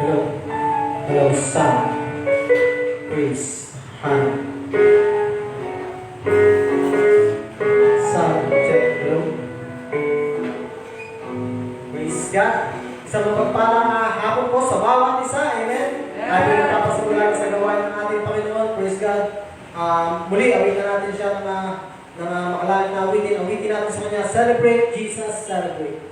Hello. Hello, sound. Praise. Hannah. Sound check. Hello. Praise God. Isang mapagpalang hapon po sa bawat isa. Amen. Tayo nagpapasimula sa gawain ng ating Panginoon. Praise God. Muli, awitin natin siya ng makalalim na awitin. Awitin natin sa kanya. Celebrate Jesus, celebrate.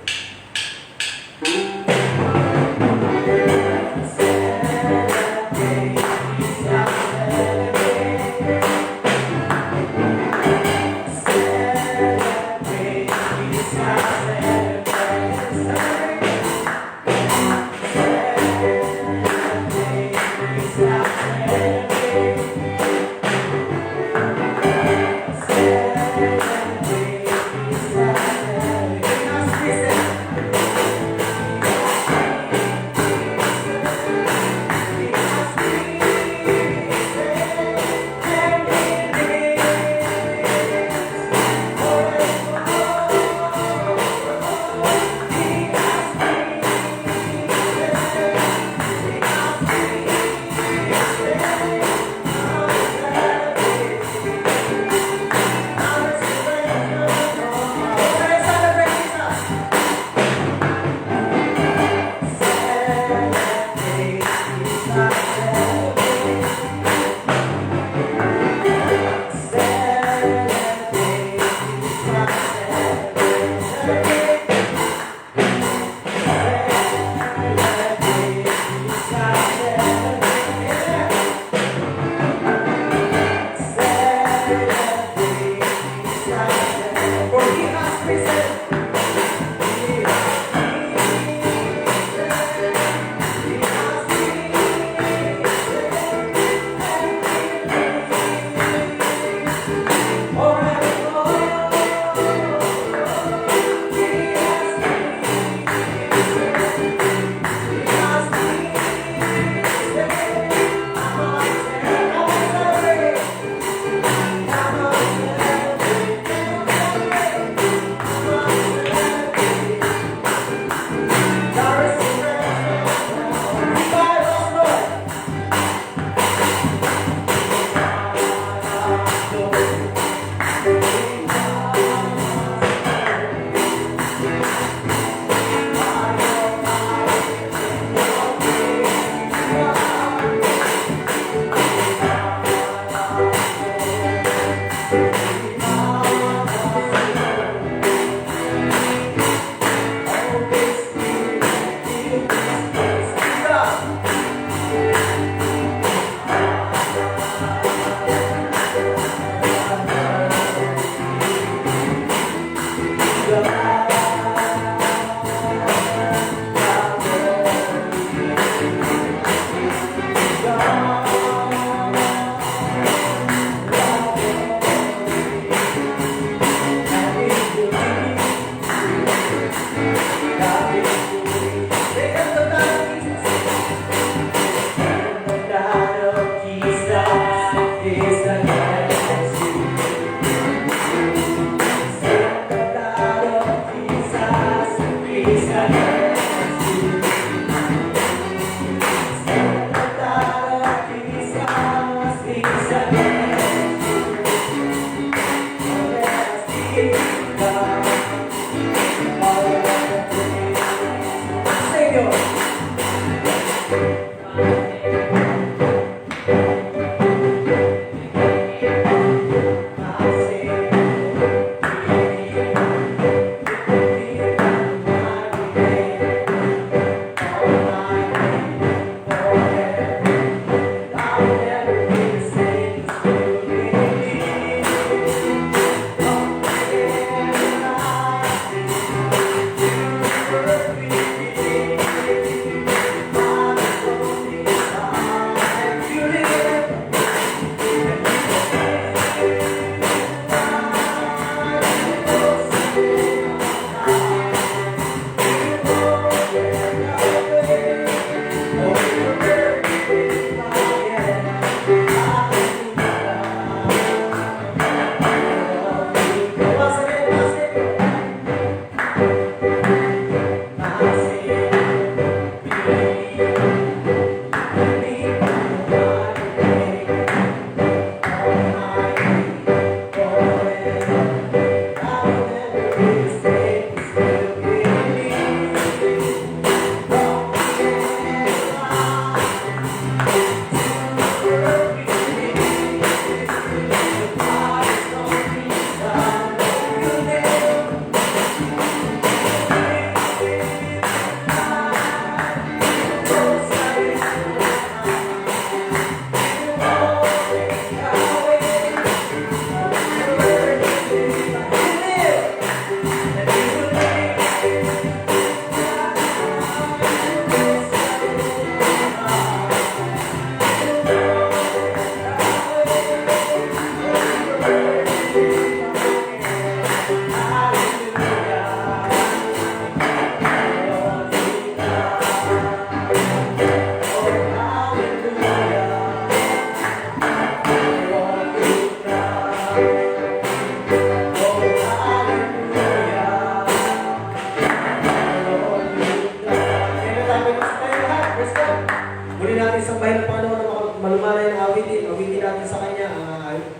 Praise God. Muli natin sambahin ng Panginoon na malumanay ng awitin. Awitin natin sa Kanya.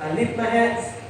I lift my hands.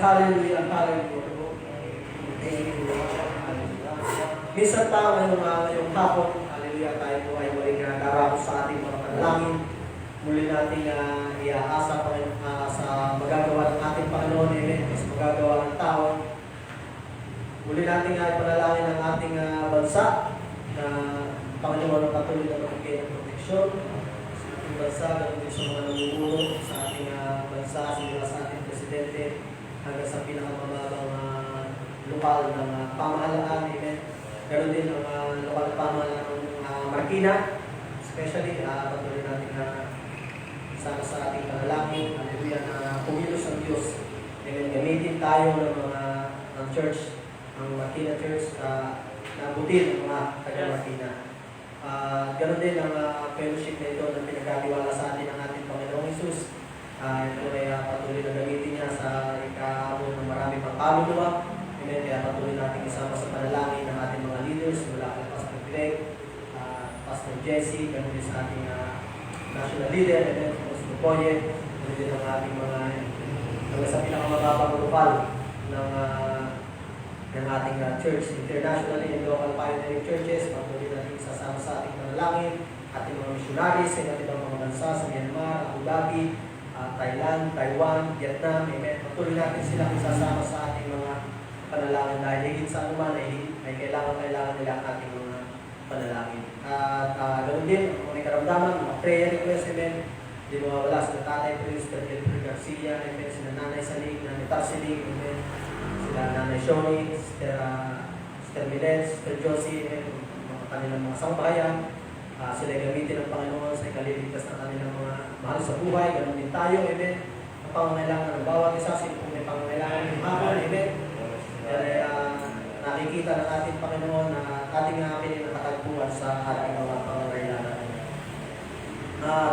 Hallelujah, hallelujah. Thank you, Lord. Minsan pa ngayong hapon, hallelujah, tayo po ay muling darako sa ating mga panalangin. Muli natin iaasa sa magagawa ng ating Panginoon, amen, sa magagawa ng tao. Muli natin ay panalangin ng ating bansa na Panginoon ang patuloy na magbigay ng proteksyon. proteksyon sa ating bansa, ganun din sa mga namumuno sa ating bansa, simula sa ating presidente hanggang sa pinakamababang lokal ng pamahalaan. Amen. Ganun din ang lokal na pamahalaan ng Marikina, especially patuloy natin sama sa ating panalangin, hallelujah, na kumilos ang Diyos. Amen. Gamitin tayo ng mga ng church, ang Marikina Church, na butil ng mga taga-Marikina. Ganon din ang fellowship na ito na pinagkatiwala sa atin ng ating Panginoong Hesus. Ito ay patuloy na gamitin niya sa ikaabot ng marami pang kaluluwa. Amen. Kaya patuloy natin isama sa panalangin ng ating mga leaders mula kay Pastor Greg, Pastor Jesse, ganon din sa ating national leader, Amen. Pastor Boye, ganon din ang ating mga sa pinakamababang grupal ng ating church, internationally and local pioneering churches. Patuloy natin isasama sa ating panalangin, ating mga missionaries sa iba't ibang mga bansa sa Myanmar, Abu Dhabi, Thailand, Taiwan, Vietnam. Amen. Patuloy natin silang isasama sa ating mga panalangin dahil higit sa anuman ay kailangan nila ang ating mga panalangin. At ganoon din, kung may karamdaman, mga prayer request, amen. Hindi mawawala sila Tatay Prince, Dr. Garcia, amen. Sila Nanay Saling, Nanay Tarsiling, amen. Sila Nanay Shoni, Sister Milet, Sister Josie, amen. Mga kanilang mga sambahayan. Sila gamitin ng Panginoon sa ikaliligtas ng kanilang mga mahal sa buhay. Ganoon din tayo, amen. Ang pangangailangan ng bawat isa, sino kung may pangangailangan ng hapon, amen. Kaya nakikita ng ating Panginoon na ating nakatagpuan sa ating mga pangangailangan.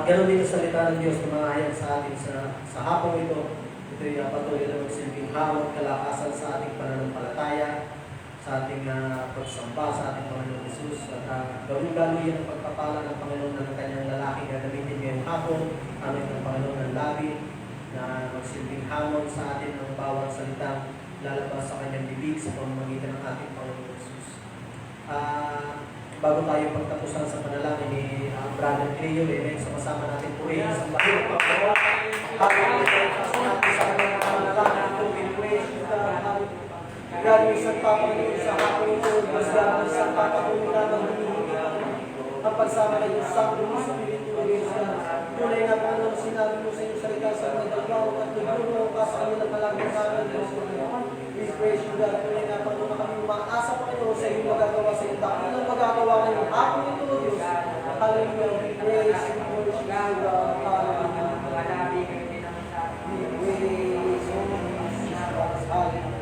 Ganon din ang salita ng Diyos na maayan sa atin sa hapong ito. Ito ay patuloy na magsilbing hamon, kalakasan sa ating pananampalataya, sa ating pagsamba sa ating Panginoon Hesus. At gawin-galo yan ang pagpapala ng Panginoon ng kanyang lalaki na gamitin ngayong hapon, amin ng Panginoon ng labi, na magsilbing hamon sa atin ang bawat salitang lalabas sa kanyang bibig sa pamamagitan ng ating Panginoon Hesus. Bago tayo pagtapusan sa panalangin ni Brother Cleo, amen, sama-sama natin purihin sa bahay ng Panginoon. Hallelujah. Sa natin sa kanyang panalangin ito, we praise you, God. God, yung isang Panginoon sa hapon ito, Diyos God, yung isang Panginoon naman hinihingi ang pagsama na yung Santo Espiritu, Diyos God. Tunay na Panginoon, sinabi mo sa iyong salita sa mga dalaw at tulungan ka sa kanilang malaging namin, Diyos God. We praise you, God. Tunay na Panginoon na kami umaasa, Panginoon, sa iyong magagawa sa iyong dakilang magagawa ngayong hapon ito, Diyos. Hallelujah. We praise you, worship you, God. Hallelujah. We praise you, Jesus. Hallelujah.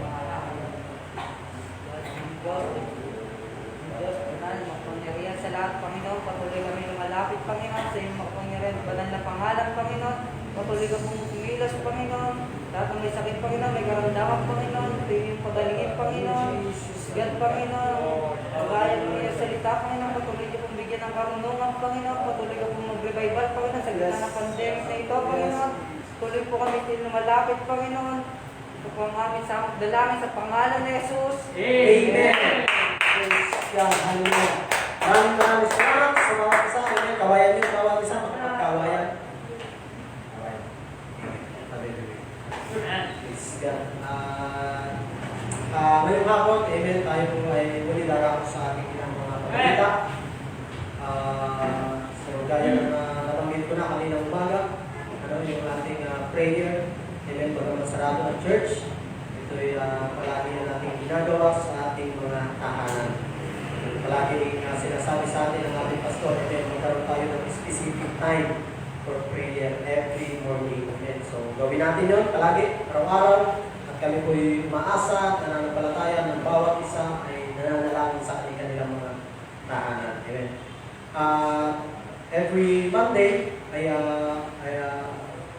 Diyos, Tuhan, mapangyarihan sa lahat, Panginoon. Patuloy kami lumalapit, Panginoon, sa iyong mapangyarihan, banal na pangalan, Panginoon. Patuloy ka pong kumilos, Panginoon. Lahat ng may sakit, Panginoon, may karamdaman, Panginoon. Yung pagalingin, Panginoon. God, Panginoon. Pagaya ng iyong salita, Panginoon. Patuloy ka pong bigyan ng karunungan, Panginoon. Patuloy ka pong mag-revival, Panginoon, sa gitna ng pandemic na ito, Panginoon. Tuloy po kami lumalapit, Panginoon. Ito po ang aming samot dalangin sa pangalan ni Jesus. Amen. Praise God. Hallelujah. Maraming salamat sa bawat isa. Amen. Kawayan niyo, bawat isa. Makapagkawayan. Hallelujah. Praise God. Ngayong hapon, amen, tayo po ay muli darako sa ating ilang mga pagkita. So, gaya ng nabanggit ko na kaninang umaga, yung ating prayer, amen, pagkaman sarado ng church. Ito ay palagi na natin ginagawa sa ating mga tahanan. Palagi sinasabi sa atin ng ating pastor, amen, magkaroon tayo ng specific time for prayer every morning. Amen. So, gawin natin yun palagi, araw-araw. At kami po'y umaasa, nananampalataya ng bawat isa ay nananalangin sa kanilang mga tahanan. Amen. Every Monday ay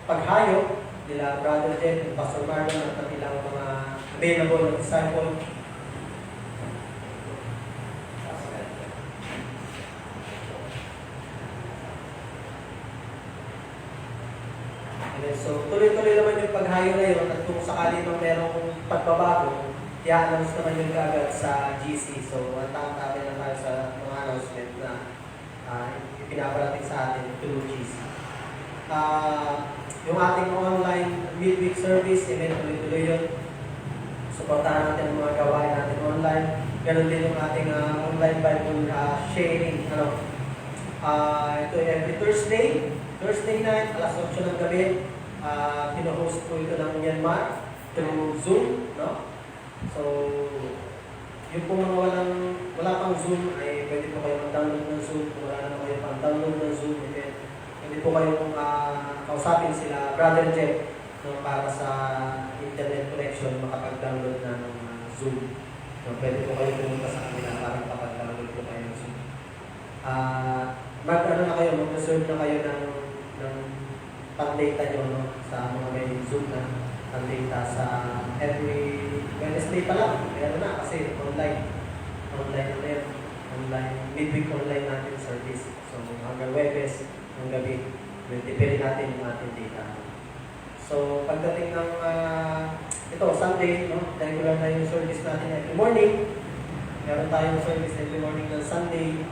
paghayo nila Brother Ted at Pastor Marlon at kanilang mga available na disciple. So, tuloy-tuloy naman yung paghayo na yun at kung sakali nung merong pagbabago, i-announce naman yung agad sa GC. So, tama-tama lang tayo sa mga announcement na pinaparating sa atin through GC. Yung ating online midweek service, tuloy-tuloy yun. Supportahan natin ang mga gawain natin online. Ganon din yung ating online Bible sharing Ito every Thursday night, alas 8 ng gabi. Pino-host po ito ng Myanmar through Zoom, no? So, yung po mga wala pang Zoom, ay pwede po kayo mag-download ng Zoom. Kung wala na kayo pang download ng Zoom, pwede po kayo kausapin sila, Brother Jeff, no, para sa internet connection, makapag-download na ng Zoom. So, pwede po kayo pumunta sa kanila para makapag-download po kayo ng Zoom. Mag-reserve na kayo ng pang-data nyo, no, sa mga may Zoom na pang-data sa every Wednesday pa lang. Meron na kasi online na yun. Midweek online natin service. So hanggang Webes, ng gabi, depende natin yung ating data. So pagdating ng ito, Sunday, no, regular na yung service natin every morning. Meron tayong service every morning ng Sunday.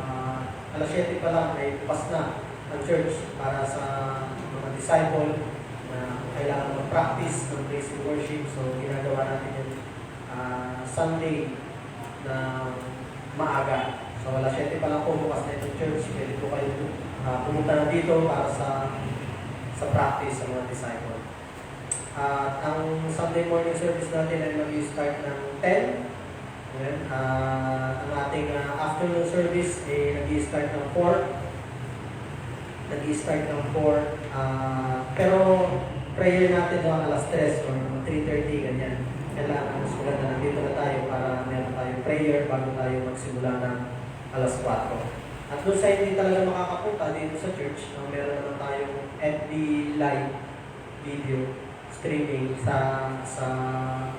Alas 7 pa lang ay bukas na ang church para sa mga disciple na kailangan mag-practice ng praise and worship. So ginagawa natin yung Sunday na maaga. So alas 7 pa lang po bukas na itong church. Pwede po kayo pumunta na dito para sa practice sa mga disciple. Ang Sunday morning service natin ay mag-start ng 10. Ayan. Ang ating afternoon service ay nag-start ng 4. Pero prayer natin doon alas 3 or 3:30, ganyan. Kailangan mas maganda nandito na tayo para meron tayong prayer bago tayo magsimula ng alas 4. At doon sa hindi talaga makakapunta dito sa church, meron naman tayong FB live video streaming sa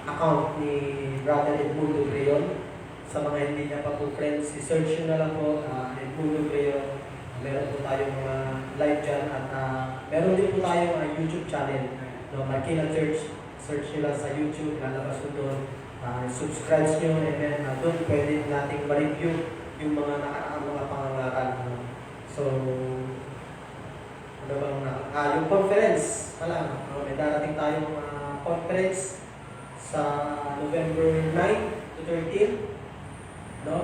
account ni Brother Edmundo Greyon. Sa mga hindi niya pa po friends, i-search nyo na lang po Edmundo Greyon. Meron po tayong mga live dyan at meron din po tayong YouTube channel, no, Marikina Church. Search nyo lang sa YouTube, lalabas ko doon. Subscribe nyo and then doon pwede nating ma-review yung mga nakaraang mga pangangaral. No? So, ano bang yung conference pala, no? May darating tayong conference sa November 9 to 13. No?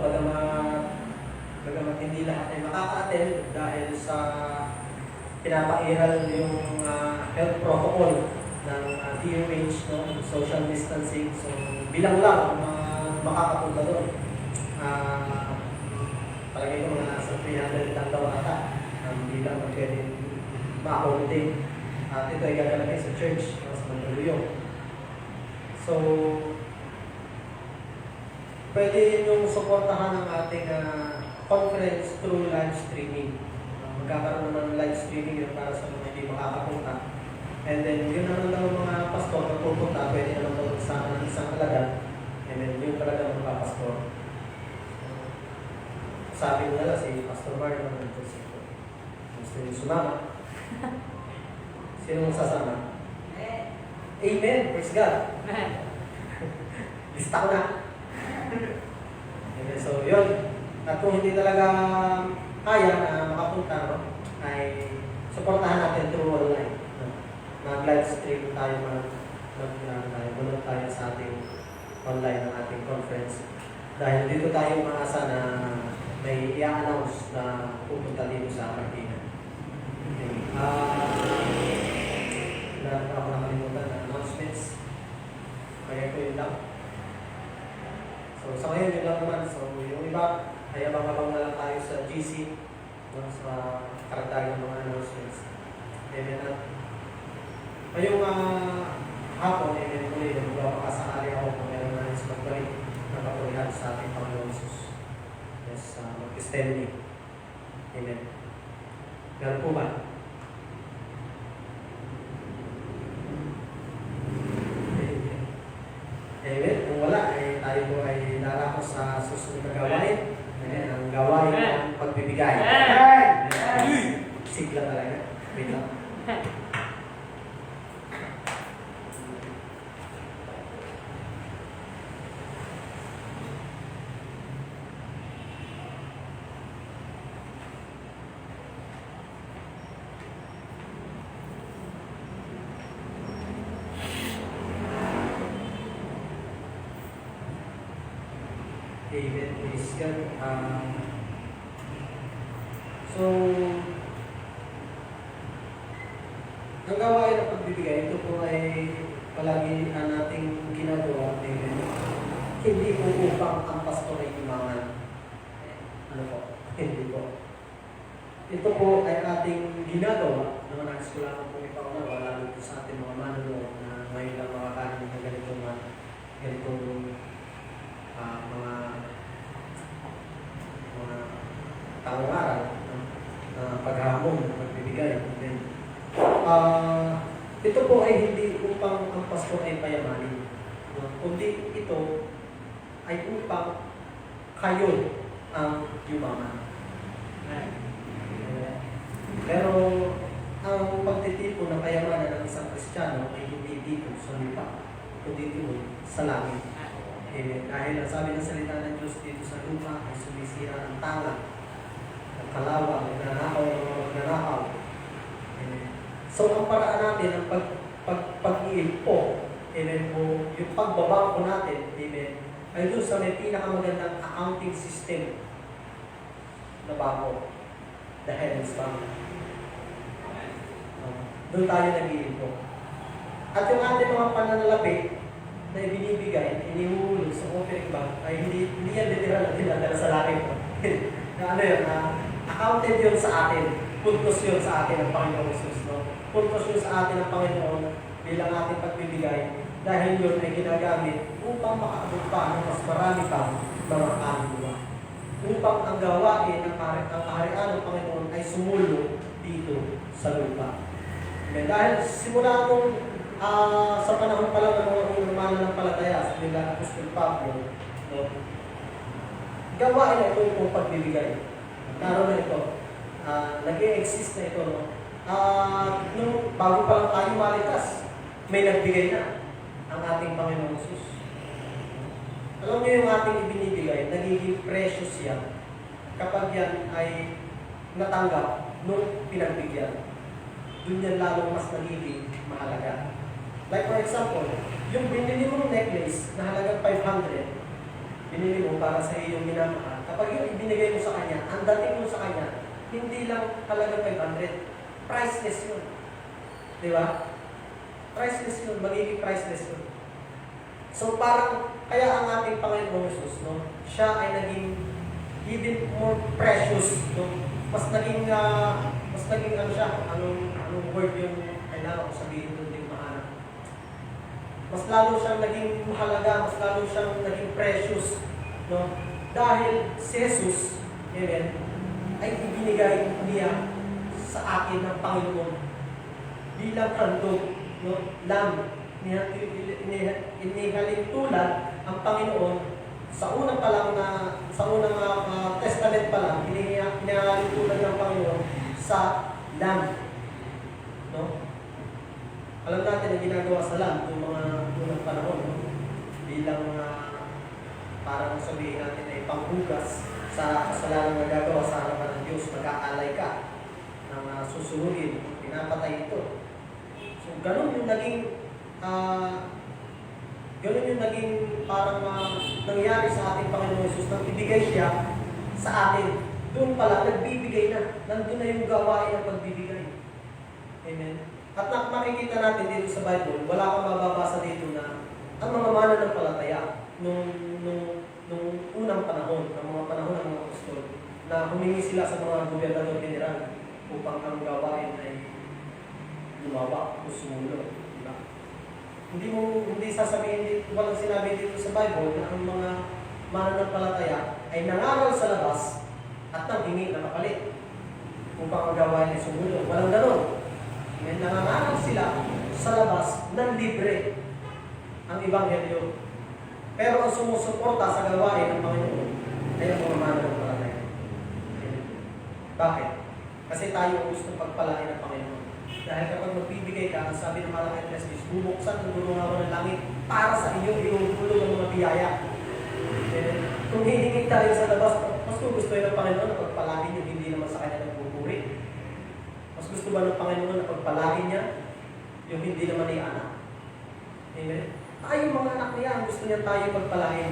Bagamat hindi lahat ay makaka-attend dahil sa pinapairal yung health protocol ng DOH, no? Social distancing. So, bilang lang makakapunta doon. Palagay ko mga nasa 300 lang daw ata. Hindi lang pwede ma-accommodate. At ito ay gagalagay sa church, sa Mandaluyong. So, pwede yung suportahan ng ating conference through live streaming. Magkakaroon naman ng live streaming yun para sa mga hindi makakapunta. And then, yun naman daw mga pastor na pupunta, pwede naman daw kasama ng isang alagad. And then, yun talaga mga pastor. Sabi ko nila si Pastor Mar naman nandito siya. Gusto niyo sumama? Sino mong sasama? Amen! Praise God! Lista ko na! Okay, so yun. At kung hindi talaga kaya na makapunta, no, ay supportahan natin through online. No? Mag-live stream tayo, mag-download tayo sa ating online ng ating conference. Dahil dito tayo maasa na may i-announce na pupunta dito sa Marikina. Okay. Wala na ako nakalimutan na announcements. Kaya ko yun lang. So sa ngayon yun lang naman. So yung iba, ay abang-abang na lang tayo sa GC, no, sa karagdagan ng mga announcements. And then ngayong hapon, muli, magpapakasakali ako kung meron na rin sa magbalik na kapulihan sa ating Panginoon Jesus. Yes, mag-extending. Amen. Meron po ba? Amen. Kung wala, tayo po ay narako sa susunod na gawain. Amen. Ang gawain ng pagbibigay. Sigla talaga. Wait lang. Amen. Praise God. So, So, ang gawain ng pagbibigay, ito po ay palagi nating ginagawa. Amen. Hindi po upang ang pastor ay imangan. Ano po? Hindi po. Ito po ay ating ginagawa na nais ko lang po ipaunawa lalo po sa ating mga manunood na ngayon lang makakanin ng ganitong mga taong araw na paghamon na pagbibigay. Amen. Ito po ay hindi upang ang pastor ay payamanin, kundi ito ay upang kayo ang yumaman. Pero ang pagtitipon ng kayamanan ng isang Kristiyano ay hindi dito sa lupa, kundi dito sa langit. Dahil ang sabi ng salita ng Diyos dito sa lupa ay sumisira ang tanga, ang kalawa, ang nanakaw, ang mga magnanakaw. So, ang paraan natin, ang pag-iimpo, o yung pagbabangko natin, ay doon sa may pinakamagandang accounting system na bangko, the Heavens Bank. Doon tayo nag-iimpo. At yung ating mga pananalapi na ibinibigay, inihuhulog sa offering bank, ay hindi yan literal na dinadala sa langit. Na ano yun, accounted yun sa atin, puntos yun sa atin ng Panginoon Jesus. Puntos yun sa atin ng Panginoon bilang ating pagbibigay dahil yun ay ginagamit upang makaabot pa ng mas marami pang mga kaluluwa. Upang ang gawain ng kaharian ng Panginoon ay sumulo dito sa lupa. Dahil simula nung sa panahon pa lang ng mga unang mananampalataya sa nila Apostol Pablo, gawain na ito yung pagbibigay. Naroon na ito. Nag-i-exist na ito. Nung bago pa lang tayo malitas, may nagbigay na ang ating Panginoon Jesus. Alam niyo yung ating ibinibigay, nagiging precious yan kapag yan ay natanggap nung pinagbigyan. Doon yan lalong mas nagiging mahalaga. Like for example, yung binili mong necklace na halagang 500, binili mo para sa iyong minamahal. Kapag yung ibinigay mo sa kanya, ang dating mo sa kanya, hindi lang halagang 500. Priceless yun. Di ba? Priceless yun. Magiging priceless yun. So parang, kaya ang ating Panginoon Jesus, siya ay naging even more precious. Mas naging ano siya, anong word yung kailangan ko sabihin doon din mahanap. Mas lalo siyang naging mahalaga, mas lalo siyang naging precious. Dahil si Jesus, amen, ay ibinigay niya sa akin ng Panginoon bilang handog, lamb. Inihalin tulad ang Panginoon sa unang testament pa lang, inihalin tulad ng Panginoon sa lamb. Alam natin na ginagawa sa lamb yung mga unang panahon, bilang parang sabihin natin ay panghugas sa kasalanan na gagawa sa harapan ng Diyos, mag-aalay ka ng susunugin, pinapatay ito. So, ganun yung naging parang nangyari sa ating Panginoon Jesus nang ibigay siya sa atin. Doon pala, nagbibigay na. Nandun na yung gawain ng pagbibigay. Amen. At makikita natin dito sa Bible, wala kang mababasa dito na ang mga mananampalataya nung unang panahon, ng mga panahon ng mga apostol, na humingi sila sa mga gobernador general upang ang gawain ay lumawak o sumulo. Diba? Hindi sasabihin dito, walang sinabi dito sa Bible na ang mga mananampalataya ay nangaral sa labas at nanghingi ng kapalit upang ang gawain ay sumulo. Walang ganon. May nangangaral sila sa labas ng libre ang Ebanghelyo. Pero ang sumusuporta sa gawain ng Panginoon ay ang mga mananampalataya. Bakit? Kasi tayo ang gusto pagpalain ng Panginoon. Dahil kapag magbibigay ka, ang sabi ng Malakay 3:6, bubuksan ang dulungawan ng langit para sa iyong iuhulog ng mga biyaya. Kung hihingi tayo sa labas, mas gusto ng Panginoon na pagpalain yung hindi naman sa kanya nagpupuri. Mas gusto ba ng Panginoon na pagpalain niya yung hindi naman niya anak? Amen? Tayo mga anak niya, ang gusto niya tayo pagpalain.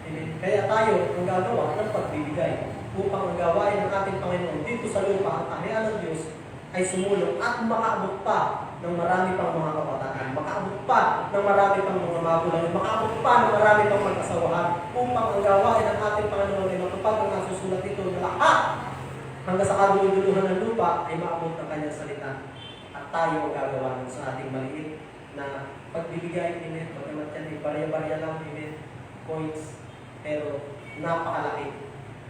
Amen? Kaya tayo ang gagawa ng pagbibigay. upang ang gawain ng ating Panginoon dito sa lupa at kaharian ng Diyos ay sumulong at makaabot pa ng marami pang mga kabataan, makaabot pa ng marami pang mga magulang, makaabot pa ng marami pang mag-asawahan upang ang gawain ng ating Panginoon ay matupad ang nasusulat dito na lahat hanggang sa kadululuhan ng lupa ay maabot ng kanyang salita at tayo ang gagawa nun sa ating maliit na pagbibigay, amen. Pagkamat yan ay barya-barya lang, amen, points, pero napakalaki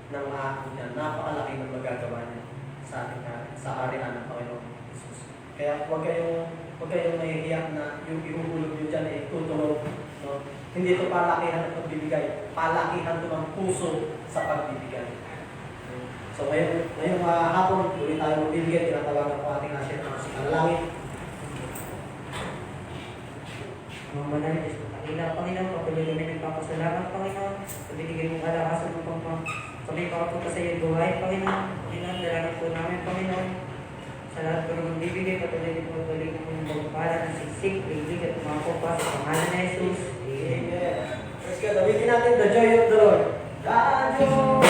ng maakot niya, napakalaki ng magagawa niya sa ating sa kaharian ng Panginoon Jesus. Kaya huwag kayong nahihiyak na yung ihuhulog nyo dyan ay tutulog. No? Hindi ito palakihan ng pagbibigay, palakihan ito ng puso sa pagbibigay. So ngayong hapon, ulit tayo magbibigay, tinatawagan po ating asyat ng si Kalalangin. Mga manay, Diyos mo takila, Panginoon, patuloy kami nagpapasalamat, Panginoon, sa binigay mong kalakasan ng pangpang. Kami pakapunta sa iyong buhay, Panginoon. Panginoon, dalangin po namin, Panginoon. Sa lahat po naman bibigay, patuloy din po tuloy ko ng magpapala ng siksik, bibig at umako pa sa pangalan ni Jesus. Amen. Praise God. Awitin natin the joy of the Lord. The joy of the Lord.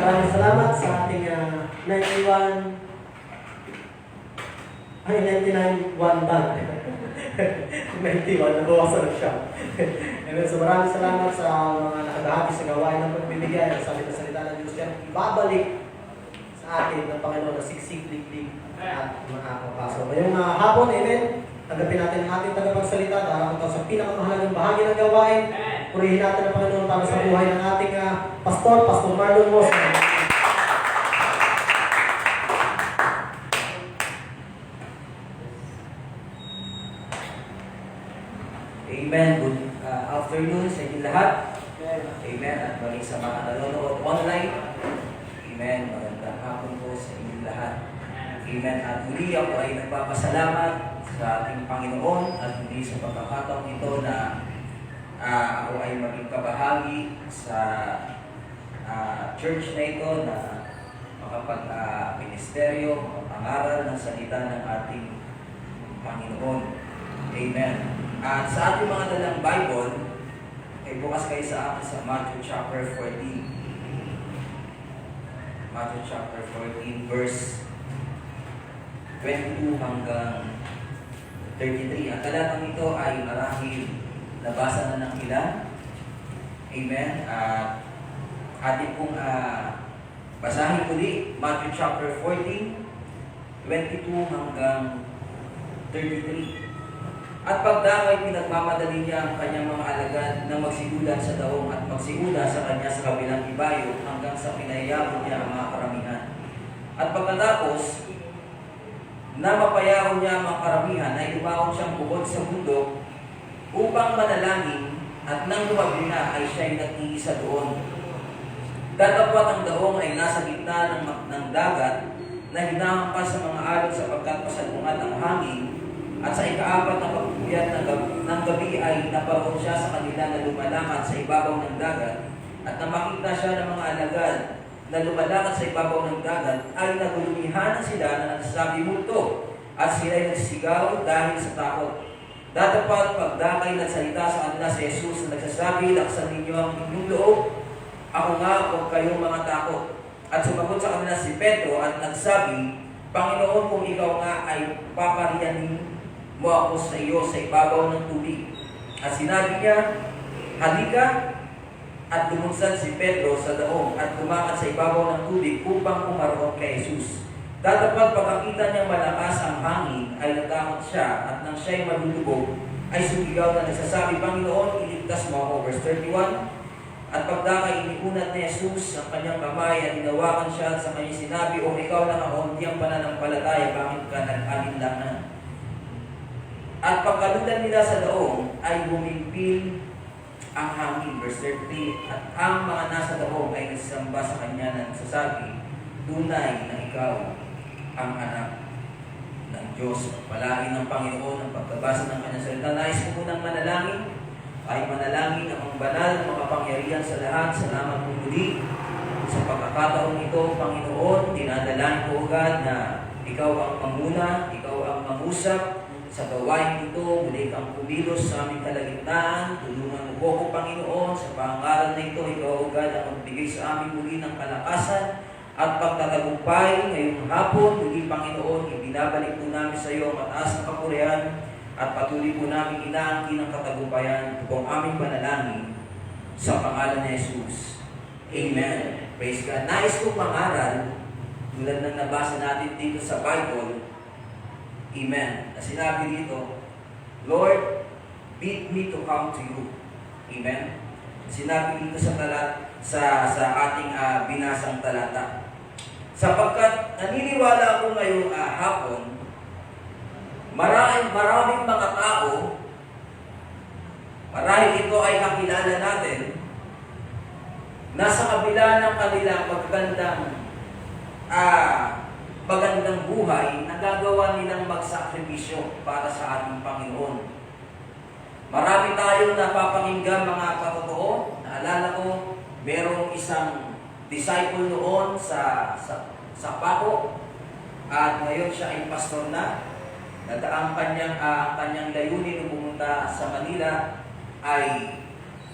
Maraming salamat sa ating 91 ay 99 one band. 91, nabawasan na siya. Amen. So maraming salamat sa mga nakagahagi sa gawain ng pagbibigay. Ang sabi ng salita ng Diyos yan, ibabalik sa atin ng Panginoon na siksik, liglig at makakapasok. Ngayong hapon, amen, tanggapin natin ang ating tagapagsalita. Dahil ito sa pinakamahalagang bahagi ng gawain. Purihin natin ang Panginoon para sa buhay ng ating Pastor Marlon Mos. Amen. Good afternoon sa inyo lahat. Amen. At balik sa mga nanonood online. Amen. Magandang hapon po sa inyo lahat. Amen. At muli ako ay nagpapasalamat sa ating Panginoon at muli sa pagkakataong ito na ako ay maging kabahagi sa church na ito na makapag-ministeryo, makapangaral ng salita ng ating Panginoon. Amen. At sa ating mga dalang Bible, ay bukas kayo sa akin sa Matthew chapter 14. Matthew chapter 14 verse 22 hanggang 33. Ang talatang ito ay marahil nabasa na ng ilan. Amen. Ating pong basahin muli Matthew chapter 14, 22 hanggang 33. At pagdamay, pinagmamadali niya ang kanyang mga alagad na magsiulan sa daong at magsiula sa kanya sa kabilang ibayo hanggang sa pinahiyapon niya ang mga karamihan. At pagkatapos, na mapayahon niya ang mga karamihan, ay lumahon siyang bukod sa bundok upang manalangin at nang lumabi na ay siya'y nag-iisa doon. Datapwat ang daong ay nasa gitna ng dagat na hinahampas sa mga alon sapagkat pasalungat ang hangin. At sa ikaapat na pagpuyat ng gabi ay naparoon siya sa kanila na lumalakad sa ibabaw ng dagat. At nang makita siya ng mga alagad na lumalakad sa ibabaw ng dagat, ay nagulumihan sila na nagsasabi multo. At sila'y nagsisigaw dahil sa takot. Datapwat pagdakay nagsalita sa kanila si Jesus na nagsasabi, laksan ninyo ang inyong loob. Ako nga, huwag kayong mga takot. At sumagot sa kanila si Pedro at nagsabi, Panginoon, kung ikaw nga ay papariyanin mo ako sa iyo sa ibabaw ng tubig. At sinabi niya, halika, at lumunsad si Pedro sa daong at lumakad sa ibabaw ng tubig upang pumaroon kay Jesus. Datapwat pagkakita niyang malakas ang hangin, ay natakot siya at nang siya'y malulubog, ay sumigaw na nagsasabi, Panginoon, iligtas mo ako. Verse 31. At pagdakay iniunat ni Jesus ang kanyang kamay at hinawakan siya at sa kanyang sinabi, O ikaw na kauntiang pananampalataya, bakit ka nag-alinlangan? At pagkalutan nila sa daong ay bumimpil ang hangin. Verse 33. At ang mga nasa daong ay nagsamba sa kanya na nagsasabi, tunay na ikaw ang anak ng Diyos. Palagi ng Panginoon ang pagkabasa ng kanyang salita. Nais ko munang manalangin, ay manalangin ang banal na makapangyarihan sa lahat. Salamat po muli sa pagkakataong ito, Panginoon. Dinadalangin ko agad na ikaw ang manguna, ikaw ang mangusap sa gawain ito. Muli kang kumilos sa aming kalagitnaan. Tulungan mo po ko, Panginoon, sa pangaral na ito. Ikaw agad ang magbigay sa amin muli ng kalakasan at pagtatagumpay ngayong hapon. Muli, Panginoon, ibinabalik po namin sa iyo ang mataas na kapurihan at patuloy po namin inaangkin ang katagumpayan. Ito po ang aming panalangin sa pangalan ni Jesus. Amen. Praise God. Nais kong mangaral, tulad ng nabasa natin dito sa Bible, amen, na sinabi dito, Lord, bid me to come to you. Amen. Sinabi dito sa ating binasang talata. Sapagkat naniniwala ako ngayong hapon, maraming mga tao, marahil ito ay kakilala natin, nasa kabila ng kanilang magandang buhay, nagagawa nilang magsakripisyo para sa ating Panginoon. Marami tayong napapakinggan mga katotoo. Naalala ko, merong isang disciple noon sa Paco, at ngayon siya ay pastor na. Ang kanyang layunin nung pumunta sa Manila ay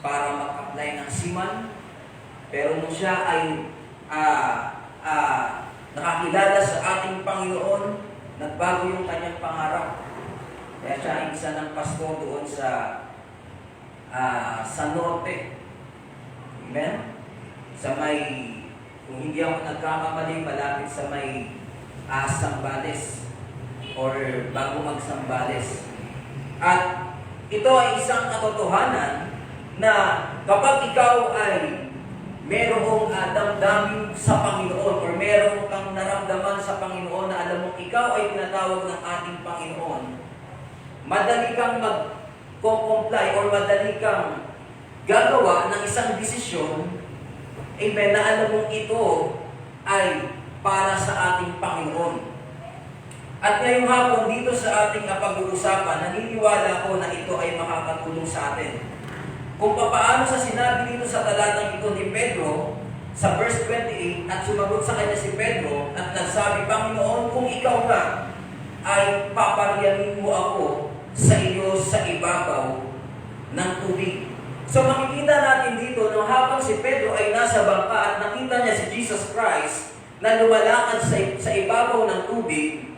para mag-apply ng seaman. Pero nung siya ay nakakilala sa ating Panginoon, nagbago yung kanyang pangarap. Kaya siya ay isa ng pastor doon sa Norte. Amen? Sa may, kung hindi ako nagkakamali, malapit sa may Sambales or bago mag-Sambales. At ito ay isang katotohanan na kapag ikaw ay merong damdamin sa Panginoon or meron kang naramdaman sa Panginoon na alam mo ikaw ay tinatawag ng ating Panginoon, madali kang mag-comply or madali kang gagawa ng isang desisyon, amen, na alam mong ito ay para sa ating Panginoon. At ngayong hapon dito sa ating pag-uusapan, naniniwala ko na ito ay makakatulong sa atin. Kung paano sa sinabi dito sa talatang ito ni Pedro, sa verse 28, at sumagot sa kanya si Pedro, at nagsabi, Panginoon, kung ikaw nga ay papariyamin mo ako sa iyo sa ibabaw ng tubig. So makikita natin dito, nung habang si Pedro ay nasa bangka at nakita niya si Jesus Christ na lumalakad sa ibabaw ng tubig,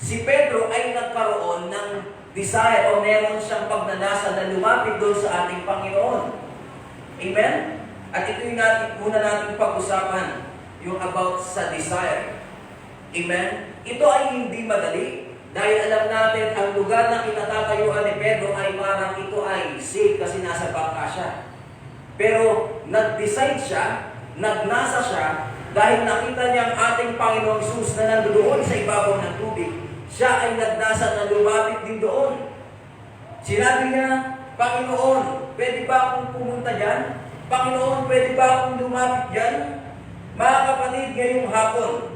si Pedro ay nagkaroon ng desire o meron siyang pagnanasa na lumapit doon sa ating Panginoon. Amen? At ito yung muna natin pag-usapan, yung about sa desire. Amen? Ito ay hindi madali dahil alam natin ang lugar na kinatatayuan ni Pedro ay parang ito ay safe kasi nasa bangka siya. Pero nag-decide siya, nagnasa siya, dahil nakita niya ang ating Panginoong Jesus na nandoon sa ibabaw ng tubig. Siya ay nagnasa na lumapit din doon. Sinabi niya, Panginoon, pwede ba akong pumunta dyan? Panginoon, pwede ba akong lumapit dyan? Mga kapatid, ngayong hapon,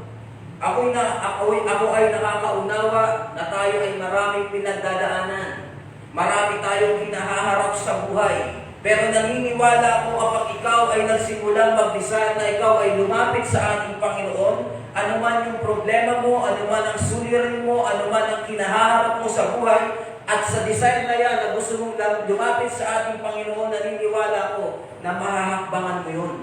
ako ay nakakaunawa na tayo ay maraming pinagdadaanan. Marami tayong hinaharap sa buhay. Pero naniniwala ako kapag ikaw ay nagsimulang mag-desire na ikaw ay lumapit sa ating Panginoon, anuman yung problema mo, anuman ang sulirin mo, anuman ang kinaharap mo sa buhay, at sa desire na yan na gusto mong lumapit sa ating Panginoon, naniniwala ako na mahahakbangan mo yun.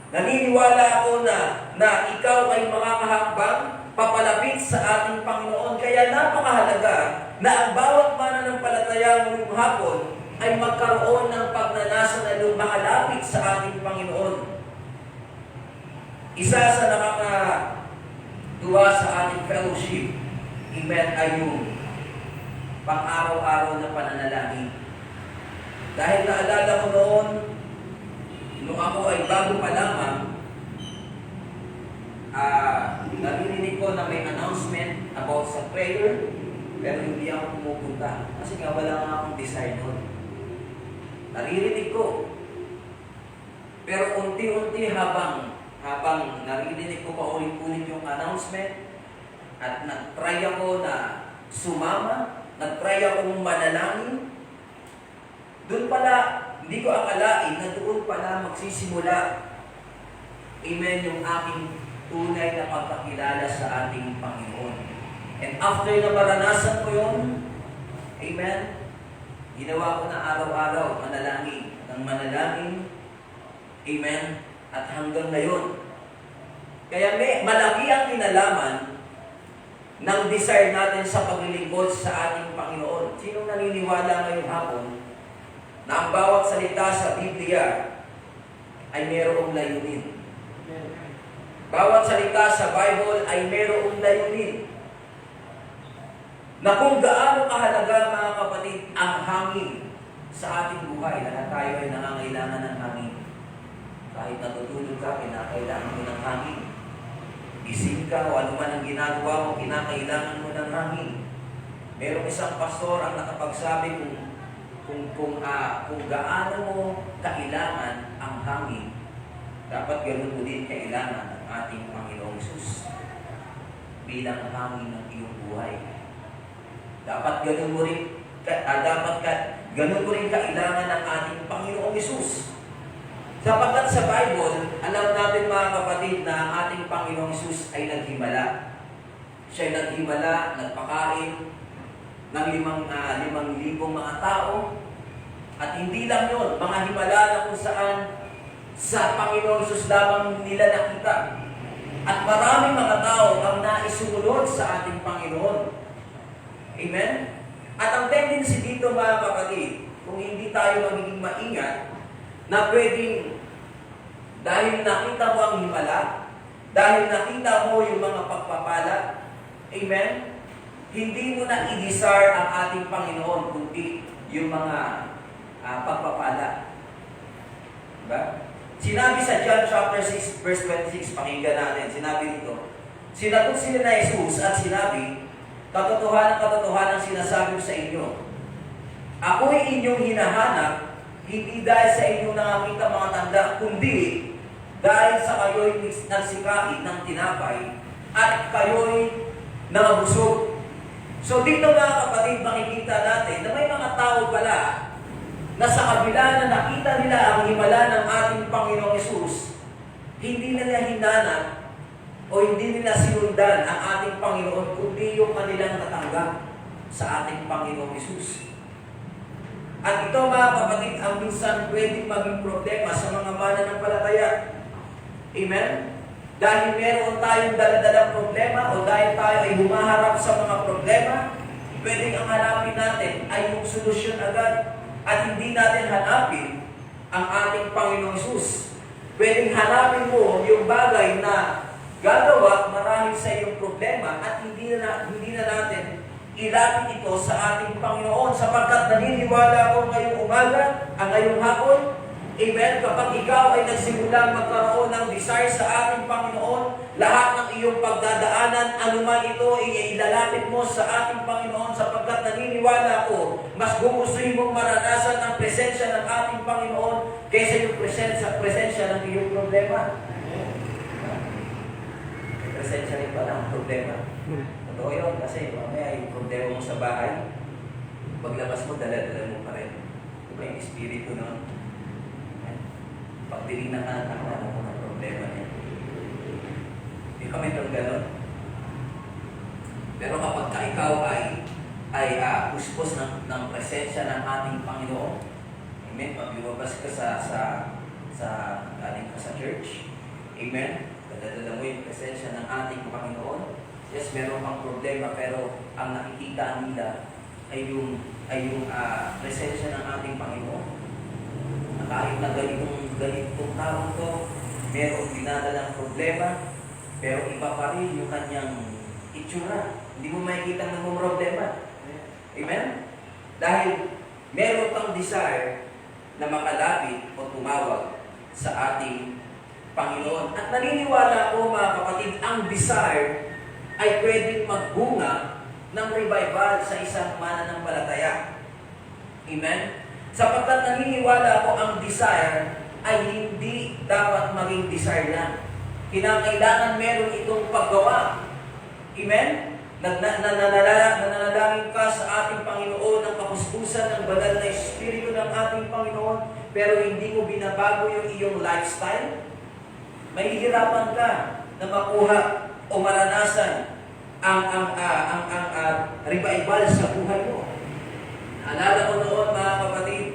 Naniniwala ako na ikaw ay makakahakbang papalapit sa ating Panginoon. Kaya napakahalaga na ang bawat mananampalataya ngayong hapon ay magkaroon ng pagnanasa na makalapit sa ating Panginoon. Isa sa nakakatuwa sa ating fellowship, amen, ay yung pang-araw-araw na pananalangin. Dahil naalala ko noon, nung ako ay bago pa lamang, narinig ko na may announcement about sa prayer, pero hindi ako pumupunta. Kasi nga wala nga akong desire noon. Naririnig ko. Pero unti-unti habang habang narinig ko pa ulit-ulit yung announcement at nag-try ako na sumama, nag-try akong manalangin, doon pala, hindi ko akalain na doon pala magsisimula, amen, yung aking tunay na pagkakilala sa ating Panginoon. And after na maranasan ko yun, amen, ginawa ko na araw-araw manalangin, ng manalangin, amen, at hanggang ngayon. Kaya malaki ang kinalaman ng desire natin sa paglilingkod sa ating Panginoon. Sinong naniniwala ngayong hapon na ang bawat salita sa Biblia ay mayroong layunin? Bawat salita sa Bible ay mayroong layunin. Na kung gaano kahalaga, mga kapatid, ang hangin sa ating buhay. Lahat tayo ay nangangailangan ng hangin. Kahit natutulog ka, kinakailangan mo ng hangin. Gising ka o ano man ang ginagawa mo, kinakailangan mo ng hangin. Merong isang pastor ang nakapagsabi kung gaano mo kailangan ang hangin, dapat ganoon mo din kailangan ng ating Panginoong Hesus bilang hangin ng iyong buhay. Dapat ganoon mo rin kailangan ng ating Panginoong Hesus. Sapagkat sa Bible, alam natin mga kapatid na ang ating Panginoong Hesus ay naghimala. Siya ay naghimala, nagpakain ng 5,000 mga tao. At hindi lang yun, mga himala na kung saan sa Panginoong Hesus lamang nila nakita. At maraming mga tao ang naisumunod sa ating Panginoon. Amen? At ang tendency dito mga kapatid, kung hindi tayo magiging maingat, na pwedeng, dahil nakita mo ang himala, dahil nakita mo yung mga pagpapala, amen? Hindi mo na i-desire ang ating Panginoon, kundi yung mga pagpapala. Diba? Sinabi sa John chapter 6, verse 26, pakinggan natin, sinabi dito, sinagot sila na Jesus at sinabi, katotohanan sinasabi ko sa inyo, ako'y inyong hinahanap, hindi dahil sa inyong nakakita mga tanda, kundi dahil sa kayo'y nagsikain ng tinapay at kayo'y nangabusog. So dito mga kapatid, makikita natin na may mga tao pala na sa kabila na nakita nila ang himala ng ating Panginoong Hesus, hindi nila hinanap o hindi nila sinundan ang ating Panginoon, kundi yung kanilang natanggap sa ating Panginoong Hesus. At ito mga kapatid, ang minsan pwedeng maging problema sa mga mananampalataya. Amen? Dahil meron tayong daladalang problema o dahil tayo ay humaharap sa mga problema, pwedeng ang hanapin natin ay yung solusyon agad. At hindi natin hanapin ang ating Panginoong Hesus. Pwedeng hanapin mo yung bagay na gagawa marahil sa iyong problema at hindi na natin ilapit ito sa ating Panginoon sapagkat naniniwala ako ngayong umaga, ang ngayong hapon, amen, kapag ikaw ay nagsimula magkaroon ng desire sa ating Panginoon, lahat ng iyong pagdadaanan, anuman ito, ilalapit mo sa ating Panginoon sapagkat naniniwala ako, mas gugustuhin mong maranasan ang presensya ng ating Panginoon kaysa yung presensya ng iyong problema. May presensya rin pala ang problema. Totoo yun, kasi mamaya yung problema mo sa bahay, paglabas mo, dala-dala mo pa rin. Diba yung espiritu nun? Pag tinignan ka ng ano mo ng problema niya. Hindi ka mayroon gano'n. Pero kapag ka ikaw ay puspos ng presensya ng ating Panginoon, amen, pag lumabas ka galing ka sa church, amen, dadadala mo yung presensya ng ating Panginoon. Yes, meron kang problema, pero ang nakikita nila ay yung presensya ng ating Panginoon. Na kahit na ganitong taong to, merong dinadalang problema, pero iba pa rin yung kanyang itsura. Hindi mo makikita ng problema. Amen? Dahil meron kang desire na makalapit o tumawag sa ating Panginoon. At naniniwala ko mga kapatid, ang desire ay pwedeng magbunga ng revival sa isang mananampalataya. Amen? Sapagkat naniniwala ko ang desire ay hindi dapat maging desire lang. kinakailangan meron itong paggawa. Amen? Nananalangin ka sa ating Panginoon ng kapuspusan ng banal na Espiritu ng ating Panginoon, pero hindi mo binabago yung iyong lifestyle, mahihirapan ka na makuha o maranasan ang revival sa buhay mo. Alala ko noon, mga kapatid,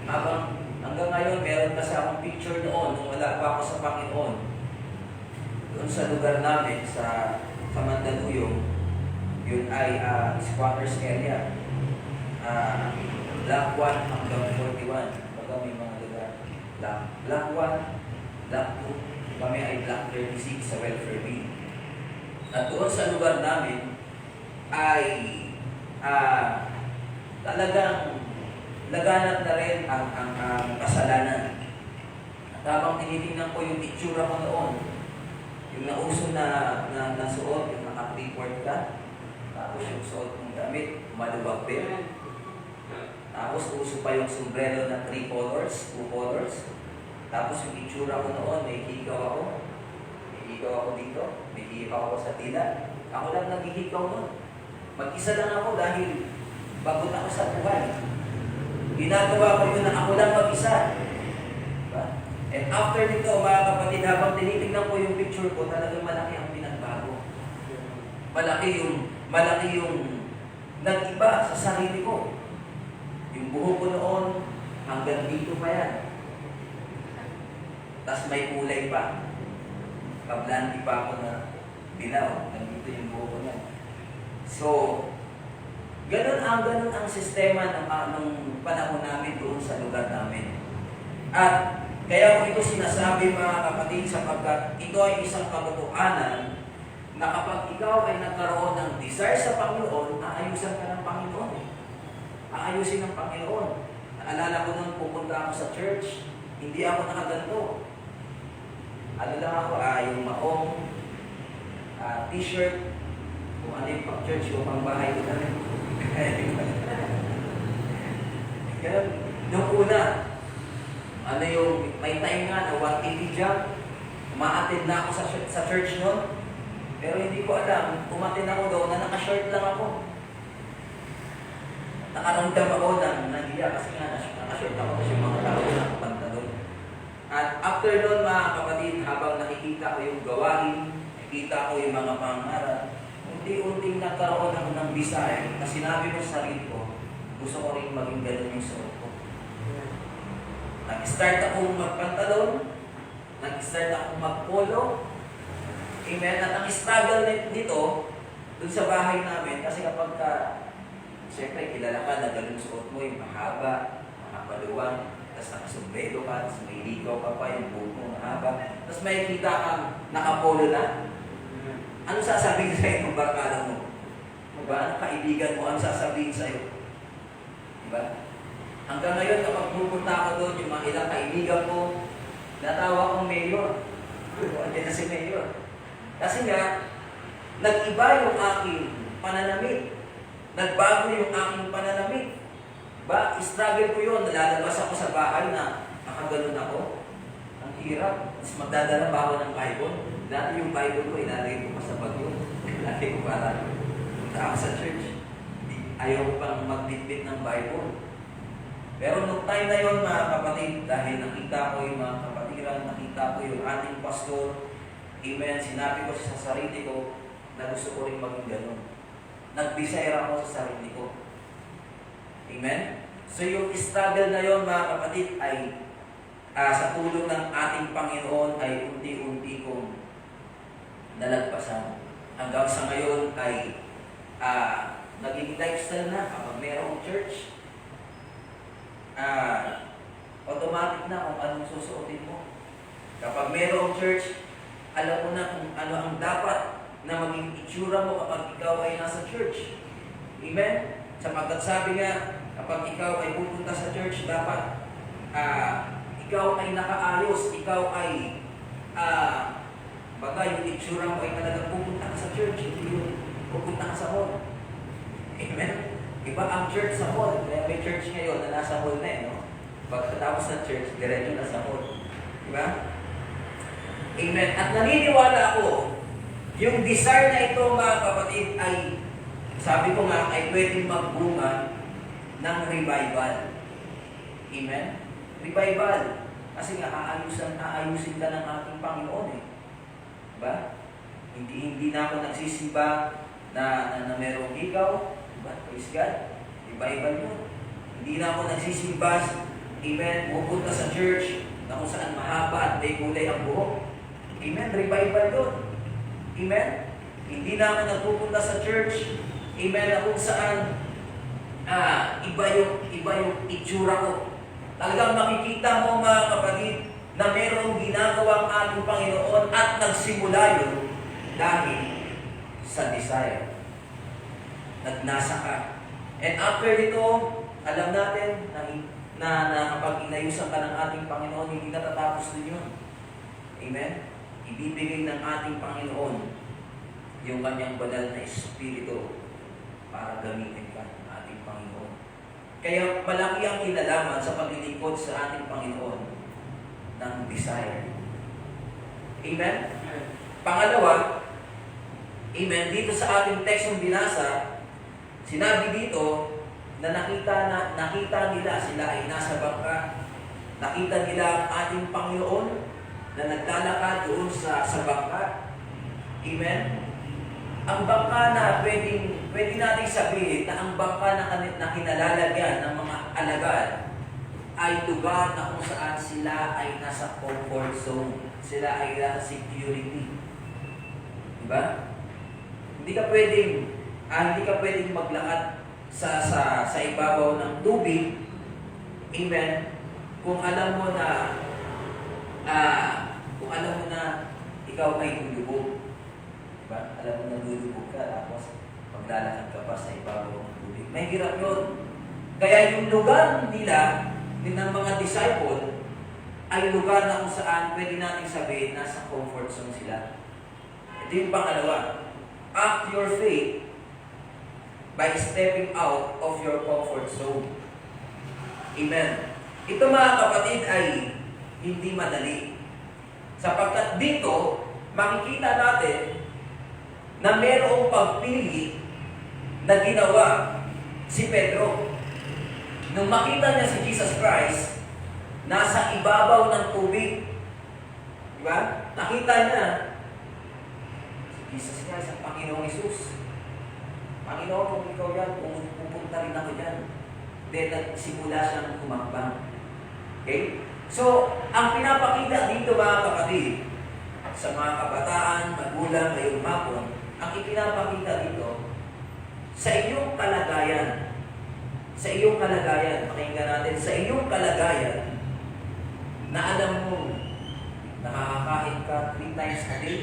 hanggang ngayon, meron kasi akong picture noon nung wala pa ako sa Panginoon. Doon sa lugar namin, sa Mandaluyong, yun ay squatters area. Block 1 hanggang 41. Baga may mga lugar. Block 1, Block 2, kami ay Block 36 sa welfare bin. At doon sa lugar namin ay talagang laganap na rin ang kasalanan. At habang tinitingnan ko yung itsura ko noon, yung nauso na suot, yung naka-report ka, tapos yung suot ng damit, maluwag din. Tapos uso pa yung sombrero na 3 colors, 2 colors. Tapos yung itsura ko noon, may higaw ako. May higaw ako dito, may higaw ako sa tila. Ako lang naghihigaw noon. Mag-isa lang ako dahil bagot ako sa buhay. Ginagawa ko yun na ako lang mag-isa. Diba? And after nito, mga kapatid, habang tinitingnan ko yung picture ko, talagang malaki ang pinagbago. Malaki yung nag-iba sa sarili ko. Yung buhok ko noon, hanggang dito pa yan. Tapos may kulay pa. Pablanti pa ako na dilaw. Nandito yung buhok ko niya. So, ganun ang sistema ng panahon namin doon sa lugar namin. At kaya ko ito sinasabi, mga kapatid, sapagkat ito ay isang katotohanan na kapag ikaw ay nagkaroon ng desire sa Panginoon, aayusan ka ng Panginoon. Aayusin ng Panginoon. Naalala ko nung pupunta ako sa church, hindi ako nakaganto. Ano lang ako, yung maong, t-shirt, kung ano yung pang-church o pang-bahay ko na. Kaya, nung una, ano yung, may time nga na 180 jump, umaatid na ako sa church noon, pero hindi ko alam, umatid ako doon na naka-short lang ako. Nakaramdam ako ng nahiya kasi nga naka-short ako kasi yung mga tao na nakapanta doon. At after noon, mga kapatid, habang nakikita ko yung gawain, nakikita ko yung mga pangarap, unti-unting nagkaroon ako ng desire na sinabi ko sa sarili ko, gusto ko rin maging ganun yung suot ko. Nag-start akong magpantalon, nag-start akong magpolo. Amen. At ang struggle nito, dun sa bahay namin, kasi kapag siyempre kilala ka na ganun suot mo, yung mahaba, makapaluwang, tapos nakasumbrero ka, tapos may ligaw ka pa, yung buhok mo mahaba, tapos may kita kang nakapolo na. Ano sasabihin sa'yo ng barkada mo? Diba? Ang kaibigan mo, ano sasabihin sa'yo? Diba? Hanggang ngayon, kapag pupunta ako doon, yung mga ilang kaibigan ko, natawa akong mayor. Andiyan na si mayor. Kasi nga, nag-iba yung aking pananamit. Nagbago yung aking pananamit. Diba? Struggle ko yun. Nalalabas ako sa bahay na nakaganon ako. Ang hirap. Tapos magdadala ba ako ng Bible? Dati yung Bible ko, ilalagay ko pa sa bagyo. Ilalagay ko para punta ako sa church. Ayaw ko pang magbitbit ng Bible. Pero nung time na yun, mga kapatid, dahil nakita ko yung mga kapatiran, nakita ko yung ating pastor, amen, sinabi ko sa sarili ko na gusto ko rin maging ganun. Nag-desire ako sa sarili ko. Amen? So yung struggle na yun, mga kapatid, ay sa tulong ng ating Panginoon ay unti-unti kong nalagpasan. Hanggang sa ngayon ay naging lifestyle na kapag mayroong church. Automatic na kung anong susuotin mo. Kapag mayroong church, alam mo na kung ano ang dapat na maging itsura mo kapag ikaw ay nasa church. Amen? Sapagkat sabi nga, kapag ikaw ay pupunta sa church, dapat ikaw ay nakaayos, ikaw ay baga yung itsura mo ay talagang pupunta ka sa church, hindi yung pupunta ka sa mall. Amen? Iba ang church sa mall. Kaya may church ngayon na nasa mall na no? Pagkatapos ng church, diretso na sa mall. Diba? Amen. At naniniwala ako, yung desire na ito mga kapatid ay, sabi ko nga, ay pwedeng magbunga ng revival. Amen? Revival. Kasi nga, aayusin ka ng ating Panginoon eh. Diba? Hindi na ako nagsisimba na merong ikaw. Diba? Praise God. Revival yun. Hindi na ako nagsisimba, amen, pupunta sa church na kung saan mahaba at may kulay ang buhok. Amen? Revival yun. Amen? Hindi na ako nagpupunta sa church, amen, na kung saan iba yung itsura ko. Talagang makikita mo mga kapatid na merong ginagawa ang ating Panginoon at nagsimula yun dahil sa desire. Nagnasa ka. And after nito, alam natin na kapag inayusan ka ng ating Panginoon, hindi natatapos din yun. Amen? Ibibigay ng ating Panginoon yung kanyang banal na Espiritu para gamitin ka ng ating Panginoon. Kaya malaki ang kinalaman sa paglilingkod sa ating Panginoon ng desire. Amen? Pangalawa, amen, dito sa ating tekstong binasa, sinabi dito na nakita nila sila ay nasa bangka. Nakita nila ang ating Panginoon na naglalakad doon sa bangka. Amen? Ang bangka na pwede natin sabihin na ang bangka na kinalalagyan ng mga alagad ay lugar na kung saan sila ay nasa comfort zone. Sila ay nasa security. Diba? Hindi ka pwedeng maglakad sa ibabaw ng tubig. Amen? Kung alam mo na ikaw ay lulubog. Diba? Alam mo na lulubog ka, tapos maglalakad ka pa sa ibabaw ng tubig. May hirap yun. Kaya yung lugar nila, ng mga disciple, ay lugar na kung saan pwede natin sabihin nasa comfort zone sila. Ito yung pangalawa. Act your faith by stepping out of your comfort zone. Amen. Ito mga kapatid ay hindi madali. Sapagkat dito, makikita natin na mayroong pagpili na ginawa si Pedro. Nung makita niya si Jesus Christ, nasa ibabaw ng tubig. Diba? Nakita niya si Jesus Christ, ang Panginoong Jesus. Panginoon, kung ikaw yan, pupunta rin ako dyan. Then, nagsimula siyang kumakbang. Okay? So, ang pinapakita dito mga kapatid, sa mga kabataan, magulang, ngayong hapon, ang ipinapakita dito, sa iyong kalagayan, pakinggan natin, sa iyong kalagayan, na alam mo, nakakakain ka 3 times a day,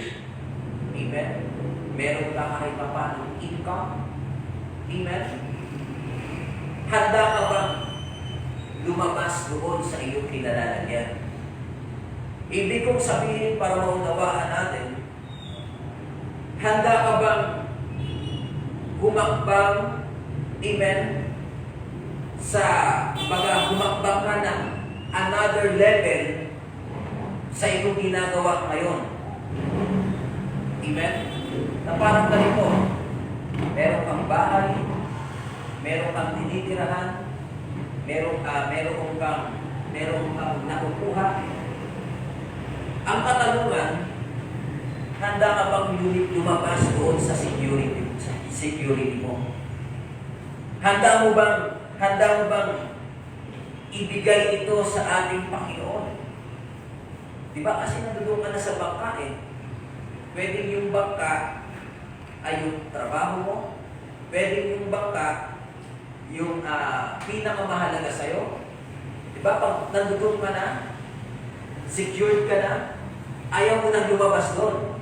amen? Meron ka kahit pa paano income, amen? Handa ka bang lumabas doon sa iyong kinalalagyan? Ibig kong sabihin para maunawaan natin, handa ka bang humakbang, amen, humakbang ka ng another level sa iyong ginagawa ngayon? Amen? Na parang ganito, meron kang bahay, meron kang tinitirahan, meron kang nakukuha. Ang katanungan, handa ka bang lumabas doon sa security mo? Handa mo bang ibigay ito sa ating Panginoon? Diba? Kasi nandun ka na sa bangka eh. Pwede yung bangka ay yung trabaho mo. Pwede yung bangka yung pinakamahalaga sa'yo. Diba? Pag nandun ka na, secured ka na, ayaw mo nang lumabas doon.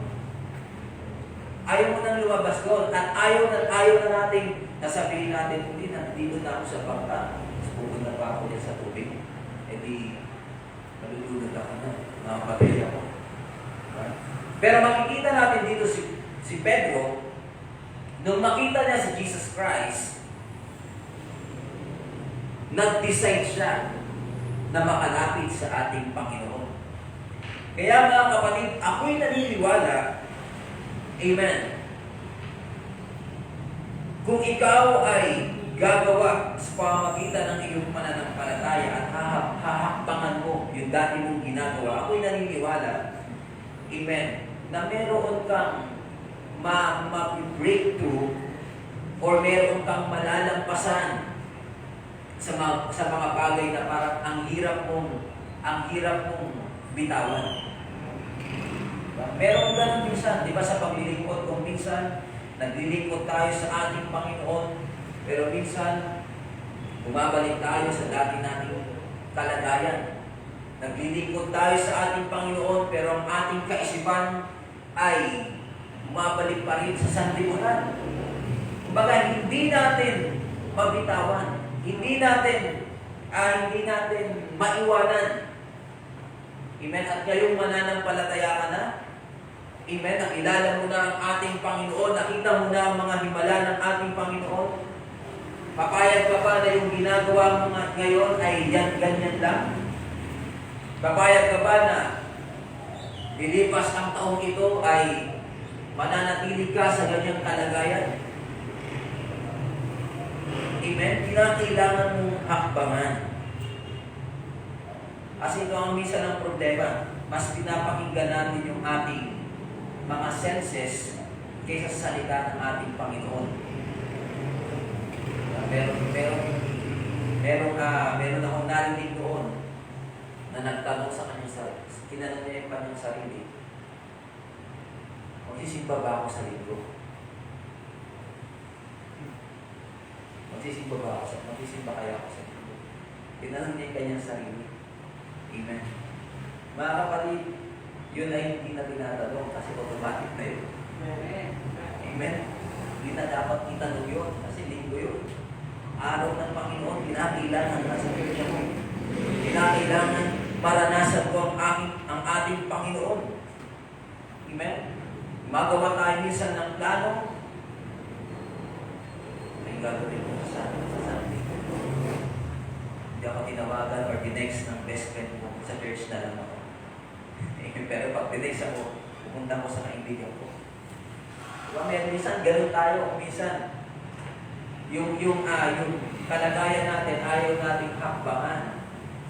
Ayaw mo nang lumabas doon. At ayaw na natin nasabihin natin, hindi na, dito na ako sa bangka. Pupunta pa ako sa tubig. E di, malulunod ako na. Makapatay ako. Pero makikita natin dito si Pedro, nung makita niya si Jesus Christ, nag-decide siya na makalapit sa ating Panginoon. Kaya mga kapatid, ako'y naniniwala, amen, kung ikaw ay gagawa sa pamamagitan ng iyong pananampalataya at hahakbangan mo yung dati mong ginagawa, ako'y naniniwala, amen, na meron kang ma-breakthrough or meron kang malalampasan sa mga bagay na parang ang hirap mong bitawan. Meron ganun minsan, di ba sa paglilingkod, kung minsan naglilingkod tayo sa ating Panginoon, pero minsan bumabalik tayo sa dati nating kalagayan. Naglilingkod tayo sa ating Panginoon, pero ang ating kaisipan ay bumabalik pa rin sa sanlibutan. Kumbaga, hindi natin mabitawan. Hindi natin maiwanan. Amen. At ngayong mananampalataya ka na, amen, nakilala mo na ang ating Panginoon, nakita mo na ang mga himala ng ating Panginoon, papayag ka ba na yung ginagawa mo ngayon ay ganyan lang? Papayag ka ba na lilipas ang taong ito ay mananatili ka sa ganyang kalagayan? Amen? Kinakailangan mong hakbangan. Kasi ito ang misa ng problema. Mas pinapakinggan natin yung ating mga senses kaysa sa salita ng ating Panginoon. Meron akong narinig doon na nagtanong sa kanyang sarili. Tinanong niya yung kanyang sarili. Magsisimba ba ako sa linggo? Magsisimba kaya ako sa linggo? Tinanong niya yung kanyang sarili. Amen. Mga kapatid, yun ay hindi na tinatanong kasi automatic na yun. Amen. Hindi na dapat itanong yun kasi linggo yun. Araw ng Panginoon, kinakailangan na sa Biblia mo. Kinakailangan maranasan ko ang ating Panginoon. Amen. Magawa tayo minsan ng plano. May gagawin ko sa Sunday. Hindi ako tinawagan or dinext ng best friend mo. Sa church na lang ako. Pero pag dinext ako, pupunta ko sa kaibigan ko. Diba, minsan ganun tayo. Minsan, yung kalagayan natin, ayaw nating hakbangan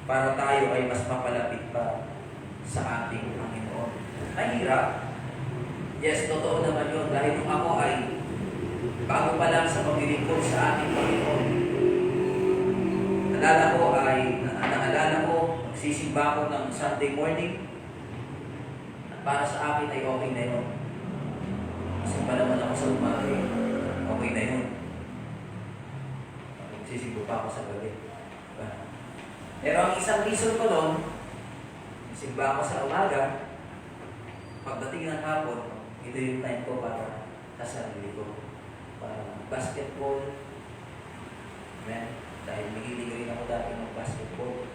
para tayo ay mas mapalapit pa sa ating Panginoon. Mahirap. Yes, totoo naman yun. Dahil nung ako ay bago pa lang sa paglilingkod sa ating Panginoon, naalala ko, magsisimba ko ng Sunday morning. At para sa akin ay okay na yun. Kasi pa naman ako sa umaga, okay na yun. Magsisimba pa ako sa gabi. Diba? Pero ang isang reason ko nun, simba ako sa umaga, pagdating ng hapon, ito yung time ko para sa sarili ko. Para basketball. Amen. Dahil mahilig rin ako dati ng basketball.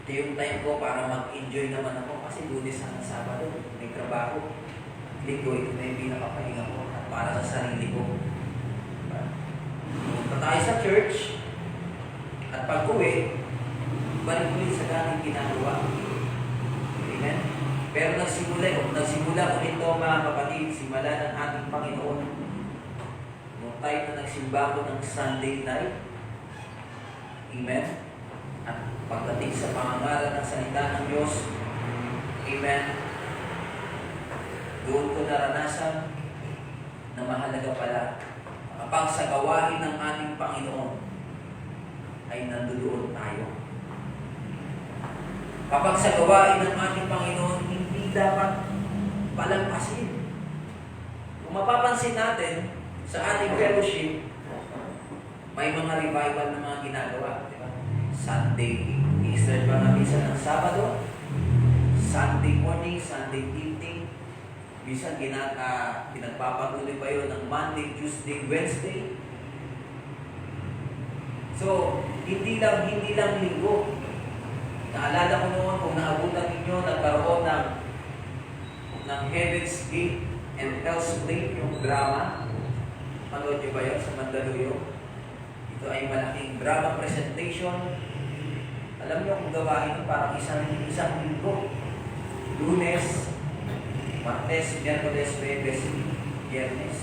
Ito yung time ko para mag-enjoy naman ako kasi Lunes hanggang Sabado, may trabaho. Linggo, ito na yung pinakapahinga ko at para sa sarili ko. Punta tayo sa church at pag-uwi, balik ulit sa dating ginagawa. Amen? Pero nagsimula ulit ito mga kapatid, simula ng ating Panginoon. Nung tayo na nagsimba ko ng Sunday night. Amen? At pagdating sa pangangaral ng salita ng Diyos, amen, doon ko naranasan na mahalaga pala kapag sa gawain ng ating Panginoon ay nandoon tayo. Kapag sa gawain ng ating Panginoon, hindi dapat palampasin. Kung mapapansin natin, sa ating fellowship, may mga revival na mga ginagawa. Diba? Sunday, Easter ba na minsan ng Sabado? Sunday morning, Sunday evening. Minsan pinagpapatuloy pa yun ng Monday, Tuesday, Wednesday. So, hindi lang linggo. Naalala ko noon kung naabutan ninyo, nagkaroon ng Heaven's Gate and Hell's Gate, yung drama. Manood nyo ba yun sa Mandaluyong? Ito ay malaking drama presentation Alam niyo kung gawain parang isang linggo. Lunes, Martes, Miyerkules, Huwebes, Biyernes.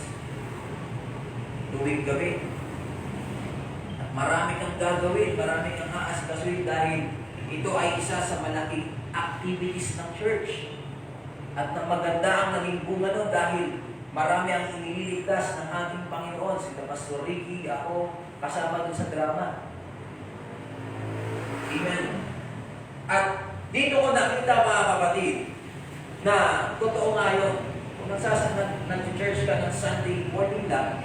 Tuwing gabi. At marami kang gagawin, marami kang aasikasuhin dahil ito ay isa sa malaking activities ng church. At na maganda ang naging bunga nun dahil marami ang iniligtas ng ating Panginoon. Sila Pastor Ricky, ako, kasama dun sa drama. Amen. At dito ko nakita mga kapatid na totoo nga yun. Kung nag-church ka ng Sunday morning lang,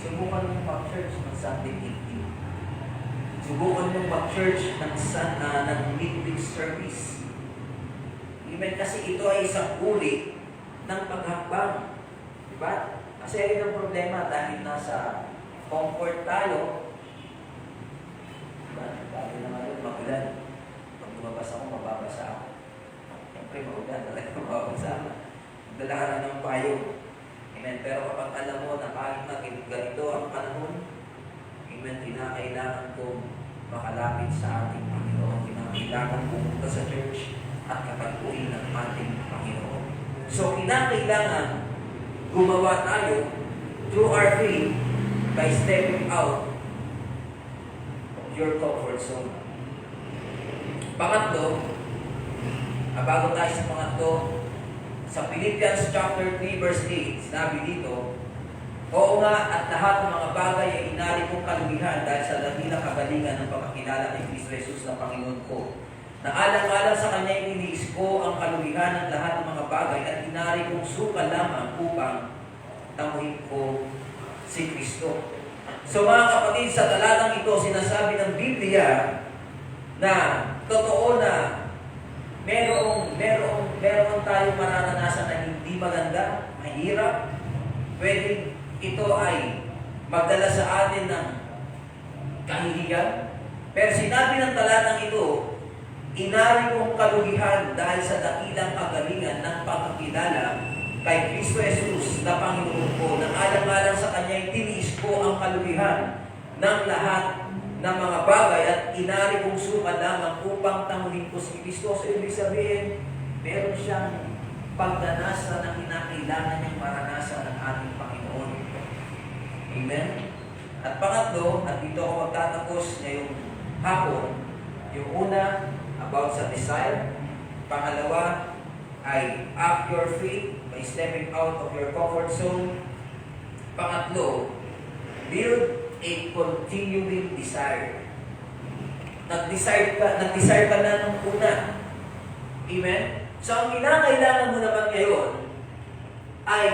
subukan mong mag-church ng Sunday evening. Subukan mong mag-church ng midweek service. Amen. Kasi ito ay isang uri ng paghambang. Diba? Kasi ayun ang problema dahil nasa comfort tayo. Diba? Dahil naman yun, magulan. Pag lumabas ako, mababasa ako. Siyempre, magulan. Talaga mababasa ako. Dala ka na ng payo. Amen. Pero kapag alam mo na kahit na ganito ang panahon, amen, kinakailangan kong makalapit sa ating Panginoon. Kinakailangan pumunta sa church at kapag-uwi ng ating Panginoon. So, kinakailangan gumawa tayo through our faith by stepping out of your comfort zone. Pangatlo, bago tayo sa pangatlo, sa Philippians chapter 3 verse 8, sinabi dito, oo nga, at lahat ng mga bagay ay inari kong kalugihan dahil sa dakilang kagalingan ng pagkakilala kay Kristo Jesus na Panginoon ko. Na alang-alang sa Kanya iniis ko ang kalugihan ng lahat ng mga bagay at inari kong suka lamang upang tamuhin ko si Kristo. So mga kapatid, sa talatang ito, sinasabi ng Biblia na totoo na meron tayong mararanasan na hindi maganda, mahirap. Pwede ito ay magdala sa atin ng kahihiyan. Pero sinabi ng talatang ito, inari kong kalugihan dahil sa dakilang kagalingan ng pagkakilala kay Kristo Jesus na Panginoon ko, na alang-alang sa Kanya tiniis ko ang kalugihan ng lahat ng mga bagay at inari kong suka lamang upang tamuhin ko si Kristo. So, ibig sabihin, meron siyang pagdanasa na kinakailangan niyang maranasan ng ating Panginoon. Amen? At pangatlo, at dito ako magtatapos ngayong hapon, yung una, about sa desire. Pangalawa, ay up your faith by stepping out of your comfort zone. Pangatlo, build a continuing desire. Nag-desire ka na nung una. Amen? So, ang kinakailangan mo naman ngayon ay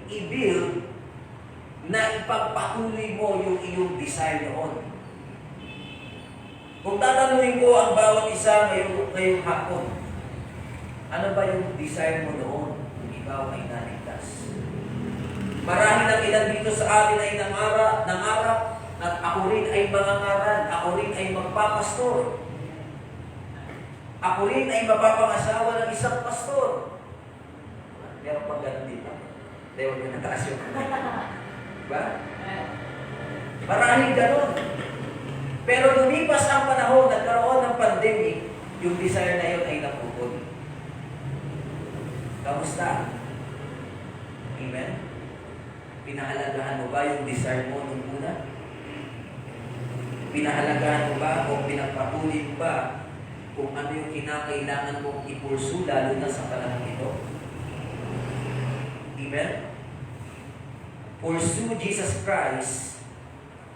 i-build na ipagpatuloy mo yung iyong desire noon. Kung tatanungin ko ang bawat isa ngayong hapon, ano ba yung desire mo noon kung ikaw ay naligtas? Marahil ang ilan dito sa atin ay nangarap at ako rin ay mangangaral, ako rin ay magpapastor. Ako rin ay mapapangasawa ng isang pastor. Meron pang ganun dito. Hindi, huwag yung nataas yun. Diba? Marahil ganun. Pero lumipas ang panahon, nagkaroon ng pandemic, yung desire na yun ay naputol. Kamusta? Amen? Pinahalagahan mo ba yung desire mo nung una? Pinahalagahan mo ba o pinagpatuloy mo ba kung ano yung kinakailangan mong ipursu lalo na sa panahon ito? Amen? Pursue Jesus Christ,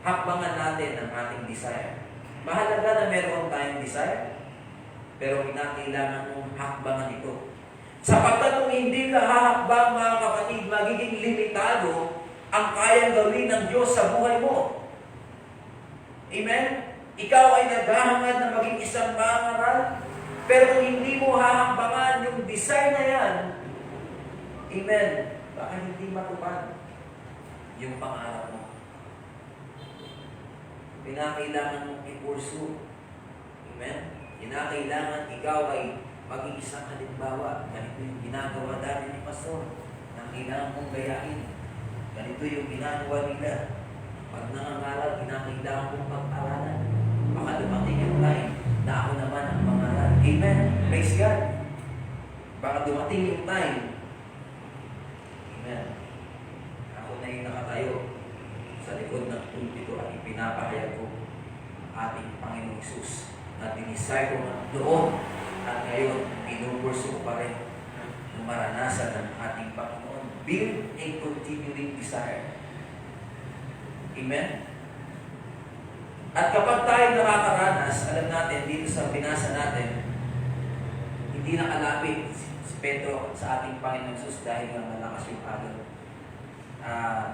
hakbangan natin ang ating desire. Mahalaga na meron tayong desire, pero kinakailangan mong hakbangan ito. Sapagkat kung hindi ka hahakbang, mga kapatid, magiging limitado ang kayang gawin ng Diyos sa buhay mo. Amen? Ikaw ay naghahangad na maging isang mangaral, pero kung hindi mo hahakbangan yung desire na yan, amen, baka hindi matupad yung pangarap mo. Kinakailangan mong i-pursue. Amen? Kinakailangan ikaw ay maging isang halimbawa. Ganito yung ginagawa dati ni Pastor na kailangan mong gayahin. Ganito yung ginagawa nila. Pag nangangaral, kinakailangan mong pag-aralan. Baka dumating yung time na Praise God. Baka dumating yung time. Amen. Ako na yung nakatayo sa likod ng pulpito at ipinapahayag ko ating Panginoong Isus na dinisay ko noon at ngayon pinupurso ko pa rin ng maranasan ng ating Panginoon. Build a continuing desire. Amen? At kapag tayo nakakaranas, alam natin dito sa binasa natin, hindi nakalapit si Pedro sa ating Panginoong Isus dahil nga malakas yung alon.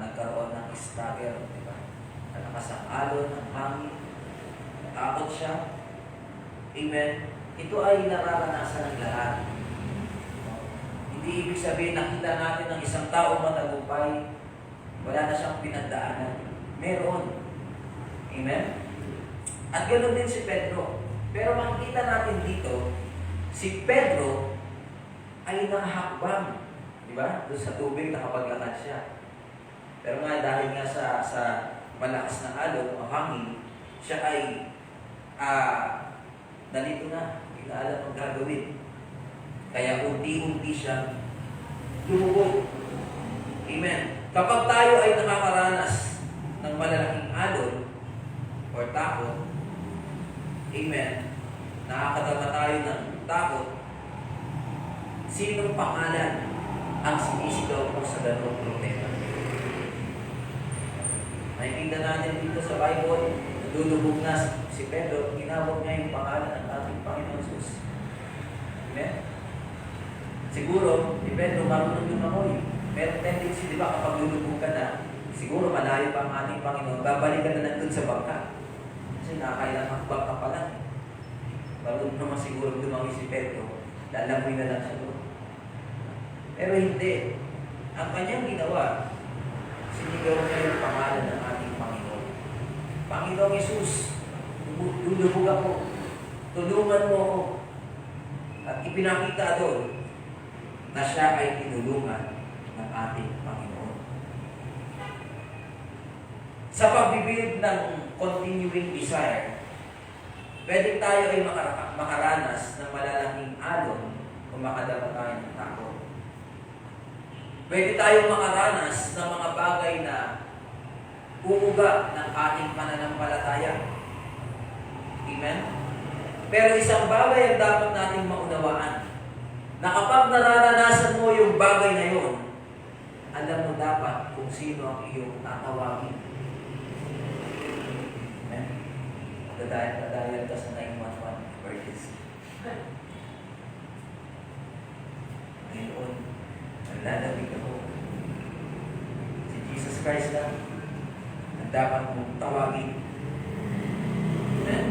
Nagkaroon ng struggle, di ba? Malakas ang alon, ng hangin, natakot siya. Amen? Ito ay nararanasan ng lahat. Hindi ibig sabihin nakita natin ng isang tao matagumpay, wala na siyang pinagdaanan. Meron. Amen? At ganoon din si Pedro. Pero makikita natin dito, si Pedro ay nahakbang. Di ba? Doon sa tubig nakapaglakad siya. Pero nga dahil nga sa malakas na alon o hangin, siya ay nalito na. Hindi na alam ang gagawin. Kaya unti-unti siya lumubog. Amen. Kapag tayo ay nakakaranas ng malalaking alon or takot, amen, nakakadama tayo ng takot, sinong pangalan ang sinisigaw mo sa ganong problema? Nakikita natin dito sa Bible, nadulubog na si Pedro, ginawag niya yung pangalan ng ating Panginoon Jesus. Amen? Siguro, si Pedro marunong lumangoy. Pero tendency, di ba, kapag lulubog ka na, siguro malayo pa ang ating Panginoon, babalikan na nandun sa bangka. Kasi nakakailang hakbang ka pa lang. Marunong naman siguro lumangoy si Pedro, lalamoy na lang siya doon. Pero hindi. Ang kanyang ginawa, sinigaw niya yung pangalan ng ating Panginoon. Panginoong Yesus, lulubog ako. Tulungan mo ako. At ipinakita doon na siya ay tinulungan ng ating Panginoon. Sa pagbibuild ng continuing desire, pwede tayo ay makaranas ng malalaking alon kung makadama tayo ng takot. Pwede tayo makaranas ng mga bagay na uuga ng ating pananampalataya. Amen? Pero isang bagay ang dapat nating maunawaan, na kapag nararanasan mo yung bagay na yun, alam mo dapat kung sino ang iyong tatawagin. Amen? Dadayal ka sa 911 emergency. Ngayon, naglalabig ako. Si Jesus Christ lang ang dapat mong tawagin. Amen?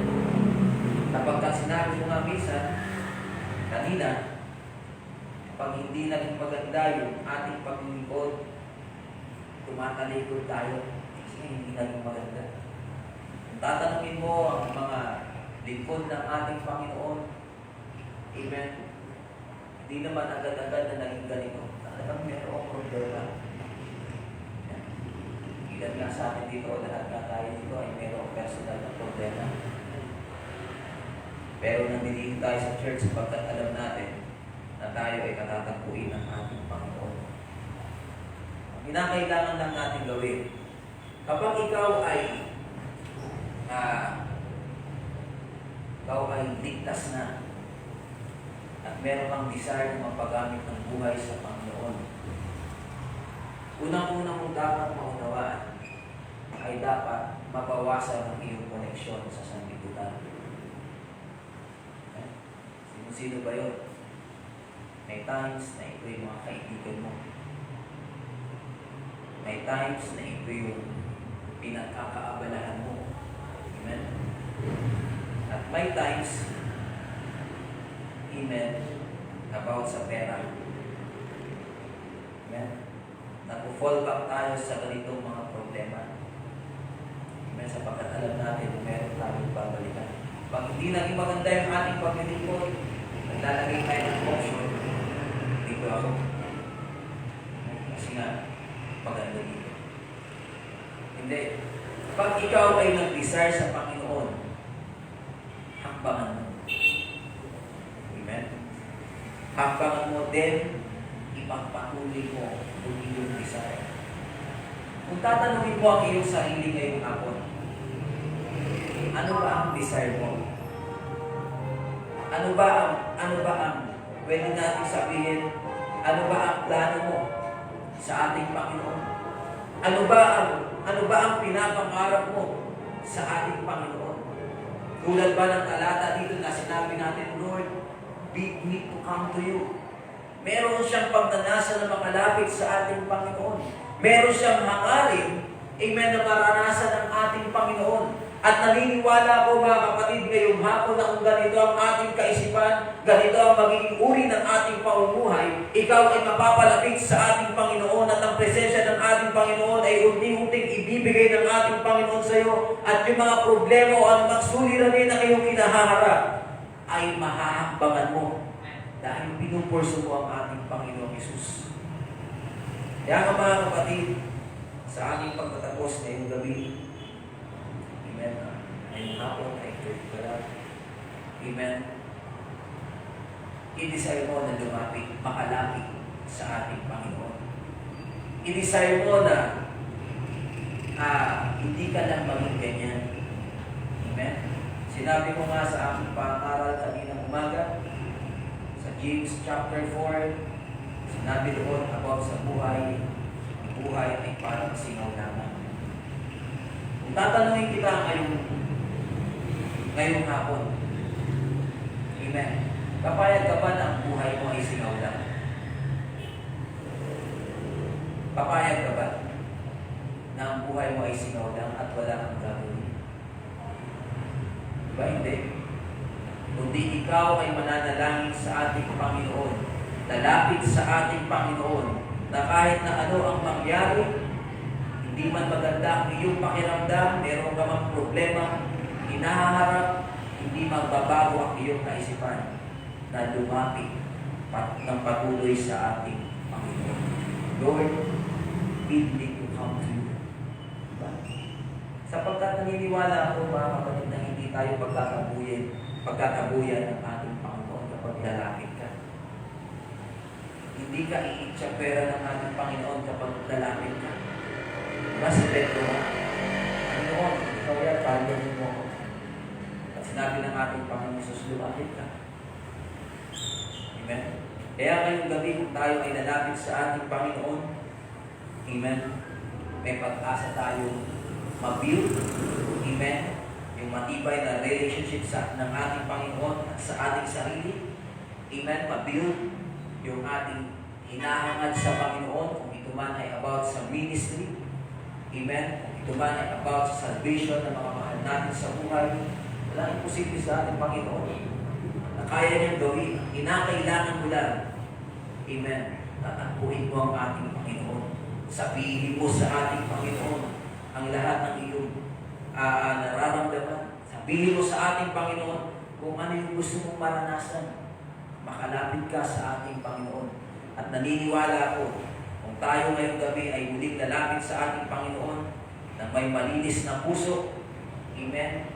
Kapag sinabi mo nga minsan, kanina, pag hindi naging maganda yung ating paglilingkod, tumatalikod tayo kasi hindi naging maganda. Kung tatanungin mo ang mga lingkod ng ating Panginoon, amen, hindi naman agad-agad na naging ganito. Talagang mayroong problema. Ilan nga sa atin dito, lahat nga tayo dito ay mayroong personal na problema. Pero nandito tayo sa church sapagkat alam natin na tayo ay katatagpuin ng ating Panginoon. Ang kinakailangan lang natin gawin, kapag ikaw ay ligtas na at meron kang desire na mapagamit ng buhay sa Panginoon, unang-unang mong dapat maunawaan ay dapat mabawasan ang iyong koneksyon sa sanlibutan. Sino ba yun? May times na ito yung mga kaibigan mo. May times na ito yung pinagkakaabalahan mo. Amen? At may times, amen, about sa pera. Amen? Nag-fall back tayo sa ganitong mga problema. Amen? Sapagkat alam natin kung meron tayong babalikan. Pag hindi naging maganda yung ating paglilingkod, naglalagay tayo ng option. Dito ako. Kasi nga, maganda dito. Hindi. Pag ikaw ay nag-desire sa Panginoon, hakbangan mo. Amen? Hakbangan mo din, ipagpatuloy mo yung iyong desire. Kung tatanungin mo ang iyong sarili ngayong hapon, ano ba ang desire mo? Ano ba ang pwede natin sabihin, ano ba ang plano mo sa ating Panginoon? Ano ba ang pinapangarap mo sa ating Panginoon? Tulad ba ng talata dito na sinabi natin, Lord, bid me to come to you. Meron siyang pagnanasa na makalapit sa ating Panginoon. Meron siyang hangarin, amen, na maranasan ng ating Panginoon. At naniniwala ko mga kapatid ngayong hapon na kung ganito ang ating kaisipan, ganito ang magiging uri ng ating pamumuhay, ikaw ay mapapalapit sa ating Panginoon at ang presensya ng ating Panginoon ay unti-unting ibibigay ng ating Panginoon sa iyo at yung mga problema o anumang suliranin na iyong kinahaharap ay mahahakbangan mo dahil pinupurso mo ang ating Panginoong Hesus. Kaya nga mga kapatid, sa aming pagtatapos ngayong gabi, amen, ngayong hapon ay church pala, amen, i-desire mo na lumapit, makalapit sa ating Panginoon. I-desire mo na hindi ka lang maging ganyan. Amen. Sinabi ko nga sa aking pangaral kaninang umaga, sa James chapter 4, sinabi doon about sa buhay. Ang buhay ay parang singaw lamang. Kung tatanungin kita ngayong hapon, amen, papayag ka ba na ang buhay mo ay singaw lang? Papayag ka ba na ang buhay mo ay singaw lang at wala kang gagawin? Diba hindi? Kundi ikaw ay mananalangin sa ating Panginoon, lalapit sa ating Panginoon, na kahit na ano ang mangyari, hindi man maganda ang iyong pakiramdam, meron ka mang problema, hinaharap, hindi magbabago ang iyong kaisipan na lumapit ng patuloy sa ating Panginoon. Lord, bid me to come to you. Diba? Sapagkat naniniwala ako mga kapatid na hindi tayo pagkakabuyan ng ating Panginoon kapag lalapit ka. Hindi ka iitsapera ng ating Panginoon kapag lalapit ka. Mas Pedro, Panginoon, ikaw yan, pagyan mo ako. At sinabi ng ating Panginoon Jesus, lumapit ka. Amen. Kaya ngayong gabi kung tayo ay lalapit sa ating Panginoon, amen, may pag-asa tayo ma-build, amen, yung matibay na relationship ng ating Panginoon at sa ating sarili, amen, ma-build yung ating hinahangad sa Panginoon, kung ito man ay about sa ministry, amen, kung ito man ay about sa salvation ng mga mahal natin sa buhay, walang imposible sa ating Panginoon na kaya niyang gawin. Kinakailangan mo lang, amen, tatakbuhin mo ang ating Panginoon. Sabihin mo sa ating Panginoon ang lahat ng iyong nararamdaman. Sabihin mo sa ating Panginoon kung ano yung gusto mong maranasan. Makalapit ka sa ating Panginoon. At naniniwala ako, kung tayo ngayong gabi ay muling lalapit sa ating Panginoon na may malinis na puso, amen,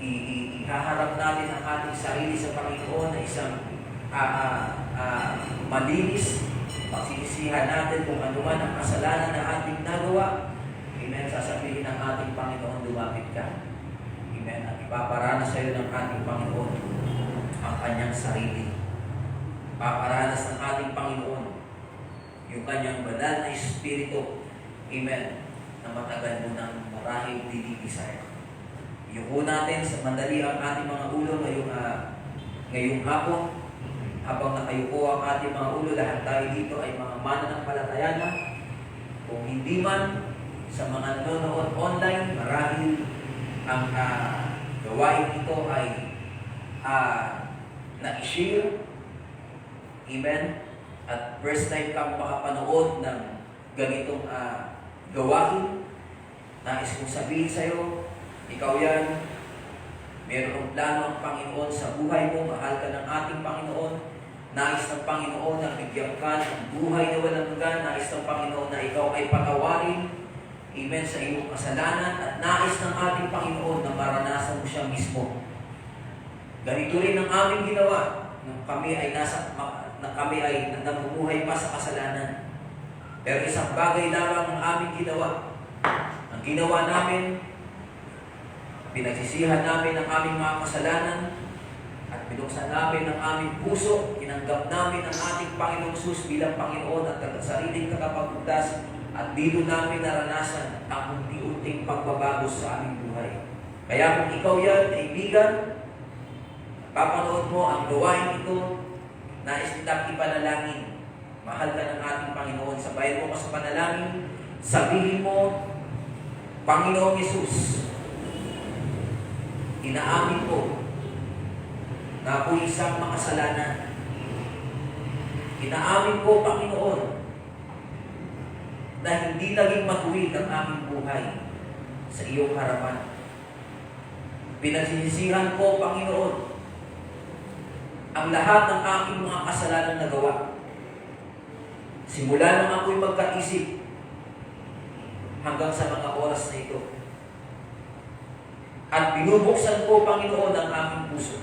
ihaharap natin ang ating sarili sa Panginoon na isang malinis, pagsisisihan natin kung ano man ang kasalanan na ating nagawa, amen, sasabihin ng ating Panginoon, lumapit ka, amen, at ipaparana sa iyo ng ating Panginoon ang kanyang sarili. Paparanas ng ating Panginoon yung kanyang banal na Espiritu, amen, na matagal mo ng marahil dinidesire. Iyuko natin sa mandali ang ating mga ulo ngayong hapon. Habang nakayuko ang ating mga ulo, lahat tayo dito ay mga mananampalataya na. Kung hindi man, sa mga nanonood online, marahil ang gawain ito ay na-share. Amen. At first time kang makapanood ng ganitong gawain, nais kong sabihin sa iyo, ikaw yan, mayroong plano ang Panginoon sa buhay mo, mahal ka ng ating Panginoon, nais ng Panginoon na bigyan ka ng buhay na walang hanggan, nais ng Panginoon na ikaw ay patawarin, amen, sa iyong kasalanan, at nais ng ating Panginoon na maranasan mo siya mismo. Ganito rin ang aming ginawa nung kami ay na kami ay namumuhay pa sa kasalanan. Pero isang bagay lamang ang aming ginawa. Ang ginawa namin, pinagsisihan namin ang aming mga kasalanan at binuksan namin ang aming puso, tinanggap namin ang ating Panginoong Jesus bilang Panginoon at sariling tagapagligtas at dito namin naranasan ang unti-unting pagbabago sa aming buhay. Kaya kung ikaw yan, kaibigan, papanood mo ang gawain ito, nais kitang ipanalangin. Mahal ka ng ating Panginoon. Sabayan mo ka sa panalangin. Sabihin mo, Panginoong Hesus, inaamin ko na ako'y isang makasalanan. Inaamin ko, Panginoon, na hindi naging matuwid ang aming buhay sa iyong harapan. Pinagsisisihan ko, Panginoon, ang lahat ng aking mga kasalanan na gawa. Simula nang ako'y magkaisip hanggang sa mga oras na ito. At binubuksan ko, Panginoon, ang aking puso.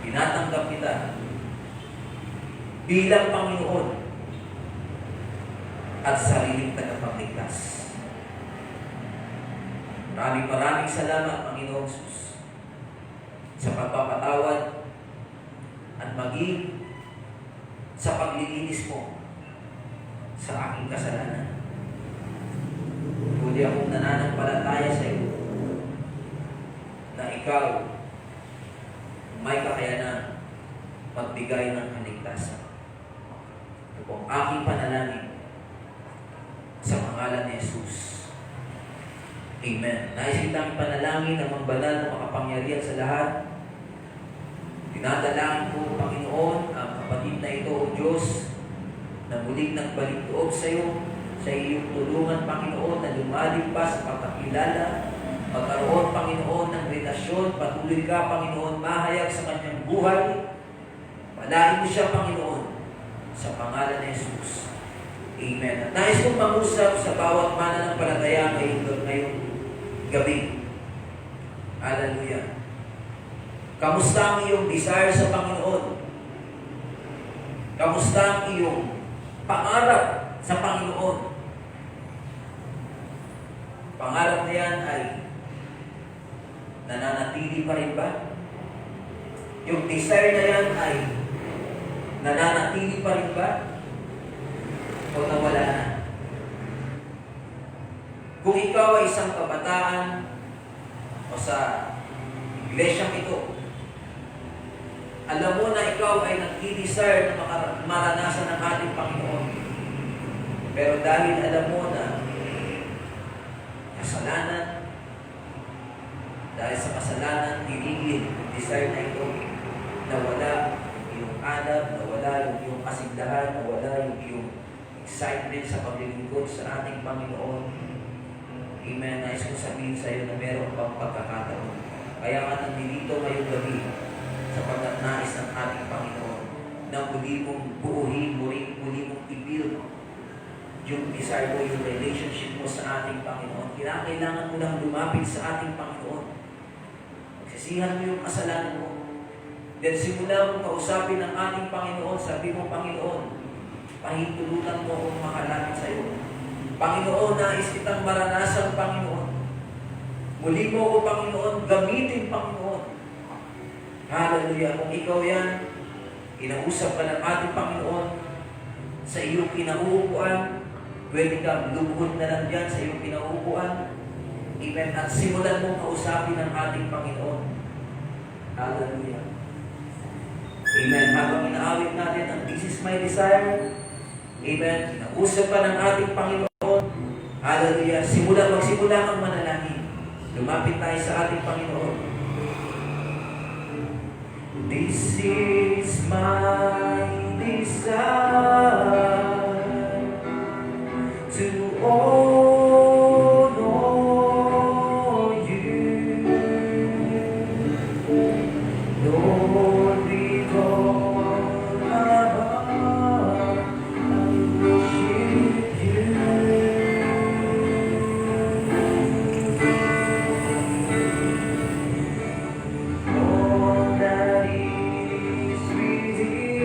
Tinatanggap kita bilang Panginoon at sariling tagapagligtas. Maraming salamat, Panginoong Jesus, sa pagpapatawad at maging sa paglilinis mo sa aking kasalanan. Pwede akong nananampalataya sa iyo na ikaw may kakayanan magbigay ng kaligtasan. Ito po ang aking panalangin sa pangalan ni Jesus. Amen. Nais kitang panalangin ng mga banal na makapangyarihan sa lahat. Dinadalangin ko, Panginoon, ang kapatid na ito, O Diyos, na muling nagbalik loob sa iyo, sa iyong tulungan, Panginoon, na lumalim pa sa pagkakilala, magkaroon, Panginoon, ng relasyon, patuloy ka, Panginoon, mahayag sa kanyang buhay. Palain mo siya, Panginoon, sa pangalan ni Jesus. Amen. At nais kong mag-usap sa bawat mananampalataya ngayong gabi. Hallelujah. Kamusta ang iyong desire sa Panginoon? Kamusta ang iyong pangarap sa Panginoon? Pangarap na yan ay nananatili pa rin ba? Yung desire na yan ay nananatili pa rin ba? O nawala na? Kung ikaw ay isang kabataan o sa iglesyang ito, alam mo na ikaw ay nag-i-desire na maranasan ng ating Panginoon. Pero dahil alam mo na kasalanan, dahil sa kasalanan, tinigil ang desire na ito, nawala yung adab, nawala yung iyong kasigdahan, nawala yung iyong excitement sa paglilingkod sa ating Panginoon. Amen. Nais ko sabihin sa iyo na meron pang pagkakataon. Kaya nga nandito ngayong gabi sa pagnanais ng ating Panginoon na muli mong buuhin, muli mong i-build yung desire mo, yung relationship mo sa ating Panginoon. Kailangan mo lang lumapit sa ating Panginoon. Magsisihan mo yung kasalanan mo. Then simula mong kausapin ng ating Panginoon, sabi mo, Panginoon, pahintulutan mo akong makalapit sa iyo. Panginoon, nais kitang maranasan, Panginoon. Muli mo ako, Panginoon, gamitin, Panginoon. Hallelujah. Kung ikaw yan, kinausap ka ng ating Panginoon sa iyong kinauupuan, pwede kang lubhod na lang dyan sa iyong kinauupuan. Amen. At simulan mong kausapin ng ating Panginoon. Hallelujah. Amen. Habang inaawit natin ang This is my desire. Amen. Kinausap ka ng ating Panginoon. Hallelujah. Magsimula kang manalangin. Lumapit tayo sa ating Panginoon. This is my desire to honor you, Lord, with all my heart I worship you. All that is within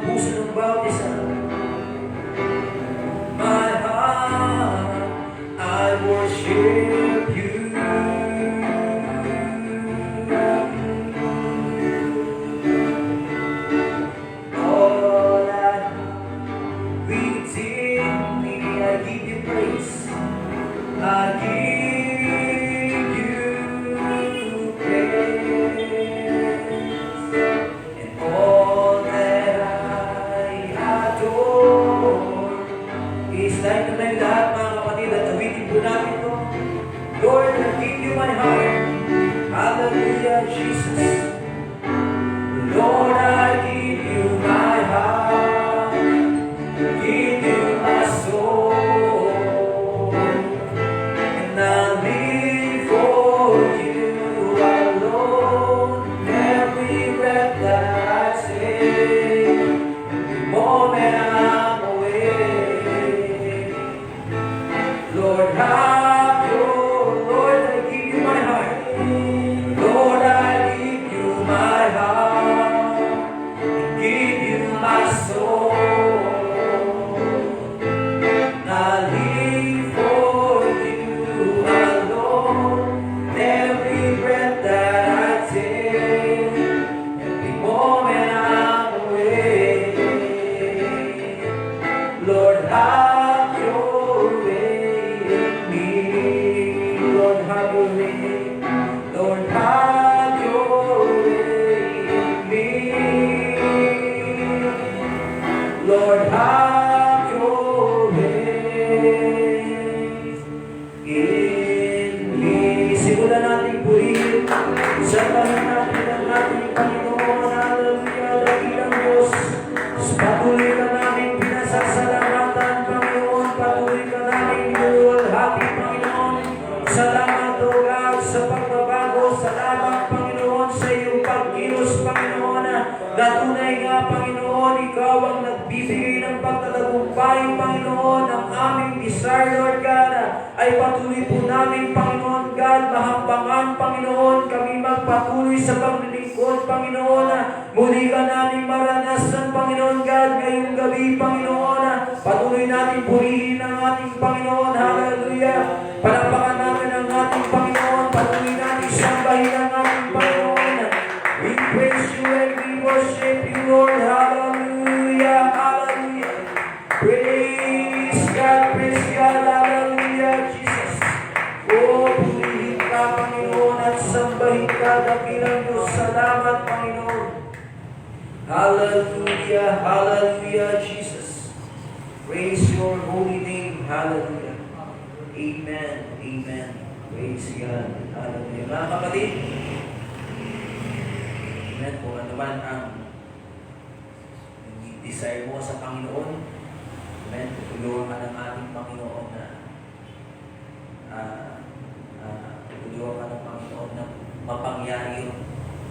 puso ng bawat isa. My heart, I worship you. All that within me, I give you praise. I give you praise. And all that I adore is like na may lahat, mga kapatid, at awitin po natin to. Lord, I give you my heart. Hallelujah, Jesus. Lord, I give you my heart. Give you my soul. And I'll live for you alone. Every breath that I take, every moment I'm away. Lord, have your, Lord, I give you my heart. Lord, I give you my heart. Give you my soul. I live for you alone. Every breath that I take, every moment I'm away. Lord, have your way in me. Lord, have your way. Lord, have your way in me. Lord, have your way in me. Simulan natin purihin. Sambahin natin ang ating Panginoon. Hallelujah, dakilang Diyos. Patuloy ka namin pinasasalamatan, Panginoon. Patuloy ka namin inuulhati, Panginoon. Salamat, O God, sa pagbabago. Salamat, Panginoon, sa iyong pagkilos, Panginoon. Na tunay nga, Panginoon, ikaw ang nagbibigay ng pagtatagumpay, Panginoon. Ang aming desire, Lord God, ay patuloy po namin, Panginoon God, mahambangan, Panginoon. Kami magpatuloy sa paglilingkod, Panginoon. Muli ka namin maranasan, Panginoon God, ngayong gabi, Panginoon. Patuloy natin purihin ang ating Panginoon. Hallelujah. Palapakan namin ang ating Panginoon. Patuloy natin sambahin ang ating Panginoon. We praise you and we worship you, Lord. Hallelujah. Hallelujah. Praise God. Praise God. Hallelujah, Jesus. Oh, purihin ka, Panginoon, at sambahin ka, dakilang Diyos. Salamat, Panginoon. Hallelujah. Hallelujah, Jesus. Praise your holy name. Hallelujah. Amen. Amen. Praise God. Hallelujah. Mga kapatid, amen, kung ano man ang desire mo sa Panginoon, amen, tutulungan ka ng ating Panginoon na tutulungan ka ng Panginoon na mapangyari yun.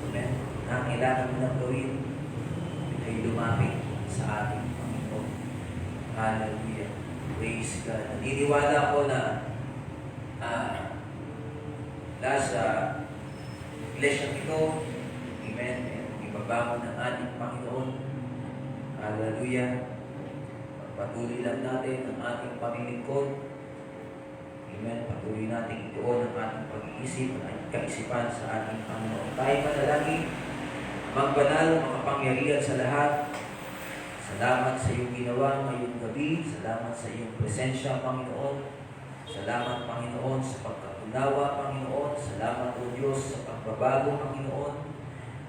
Amen. Na kailangan mo na gawin ay lumapit sa ating Panginoon. Hallelujah. Praise God. Naniniwala ko na sa iglesia ito, amen, ibabangon ng ating Panginoon. Hallelujah. Patuloy lang natin ang ating paglilingkod. Amen. Patuloy natin ituon ang ating pag-iisip at kaisipan sa ating Panginoon. Tayo manalangin, magbanal, makapangyarihan sa lahat. Salamat sa iyong ginawa ngayong gabi. Salamat sa iyong presensya, Panginoon. Salamat, Panginoon, sa pagkatunawa, Panginoon. Salamat, O Diyos, sa pagbabago, Panginoon.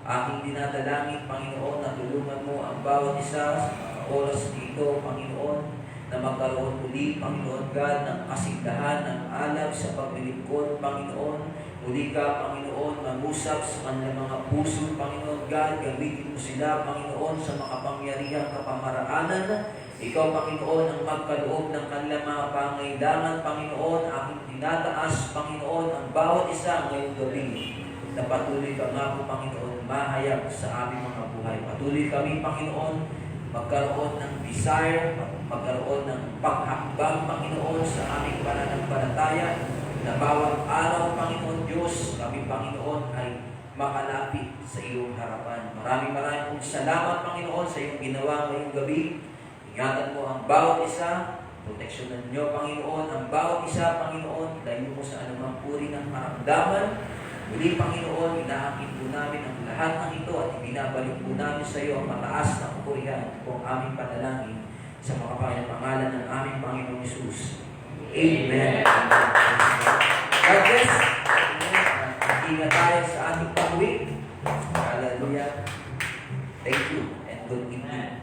Aking dinadalangin, Panginoon, na tulungan mo ang bawat isa sa mga oras dito, Panginoon, na magkaroon uli, Panginoon God, ng kasigdahan, ng alab sa paglilingkod, Panginoon. Muli ka, Panginoon, mangusap sa kanilang mga puso, Panginoon God. Gamitin mo sila, Panginoon, sa makapangyarihang kapamaraanan. Ikaw, Panginoon, ang magkaloob ng kanilang mga pangailangan, Panginoon. Aking tinataas, Panginoon, ang bawat isa ngayong gabi. Na patuloy ka nga po, Panginoon, mahayag sa aming mga buhay. Patuloy kami, Panginoon, magkaroon ng desire, magkaroon ng paghakbang, Panginoon, sa aming pananampalataya, na bawat araw, Panginoon Diyos, kami, Panginoon, ay makalapit sa iyong harapan. Maraming pong salamat, Panginoon, sa iyong ginawa ngayong gabi. Ingatan mo ang bawat isa, proteksyonan niyo, Panginoon, ang bawat isa, Panginoon, dahil mo sa anumang uri ng karamdaman. Muli, Panginoon, inaakit po namin ang lahat ng ito at ibinabalik po namin sa iyo ang mataas na kapurihan po ang aming panalangin sa makapangyang pangalan ng aming Panginoong Hesus. Amen. God bless. Ingat tayo sa ating pag-uwi. Hallelujah. Thank you and good evening.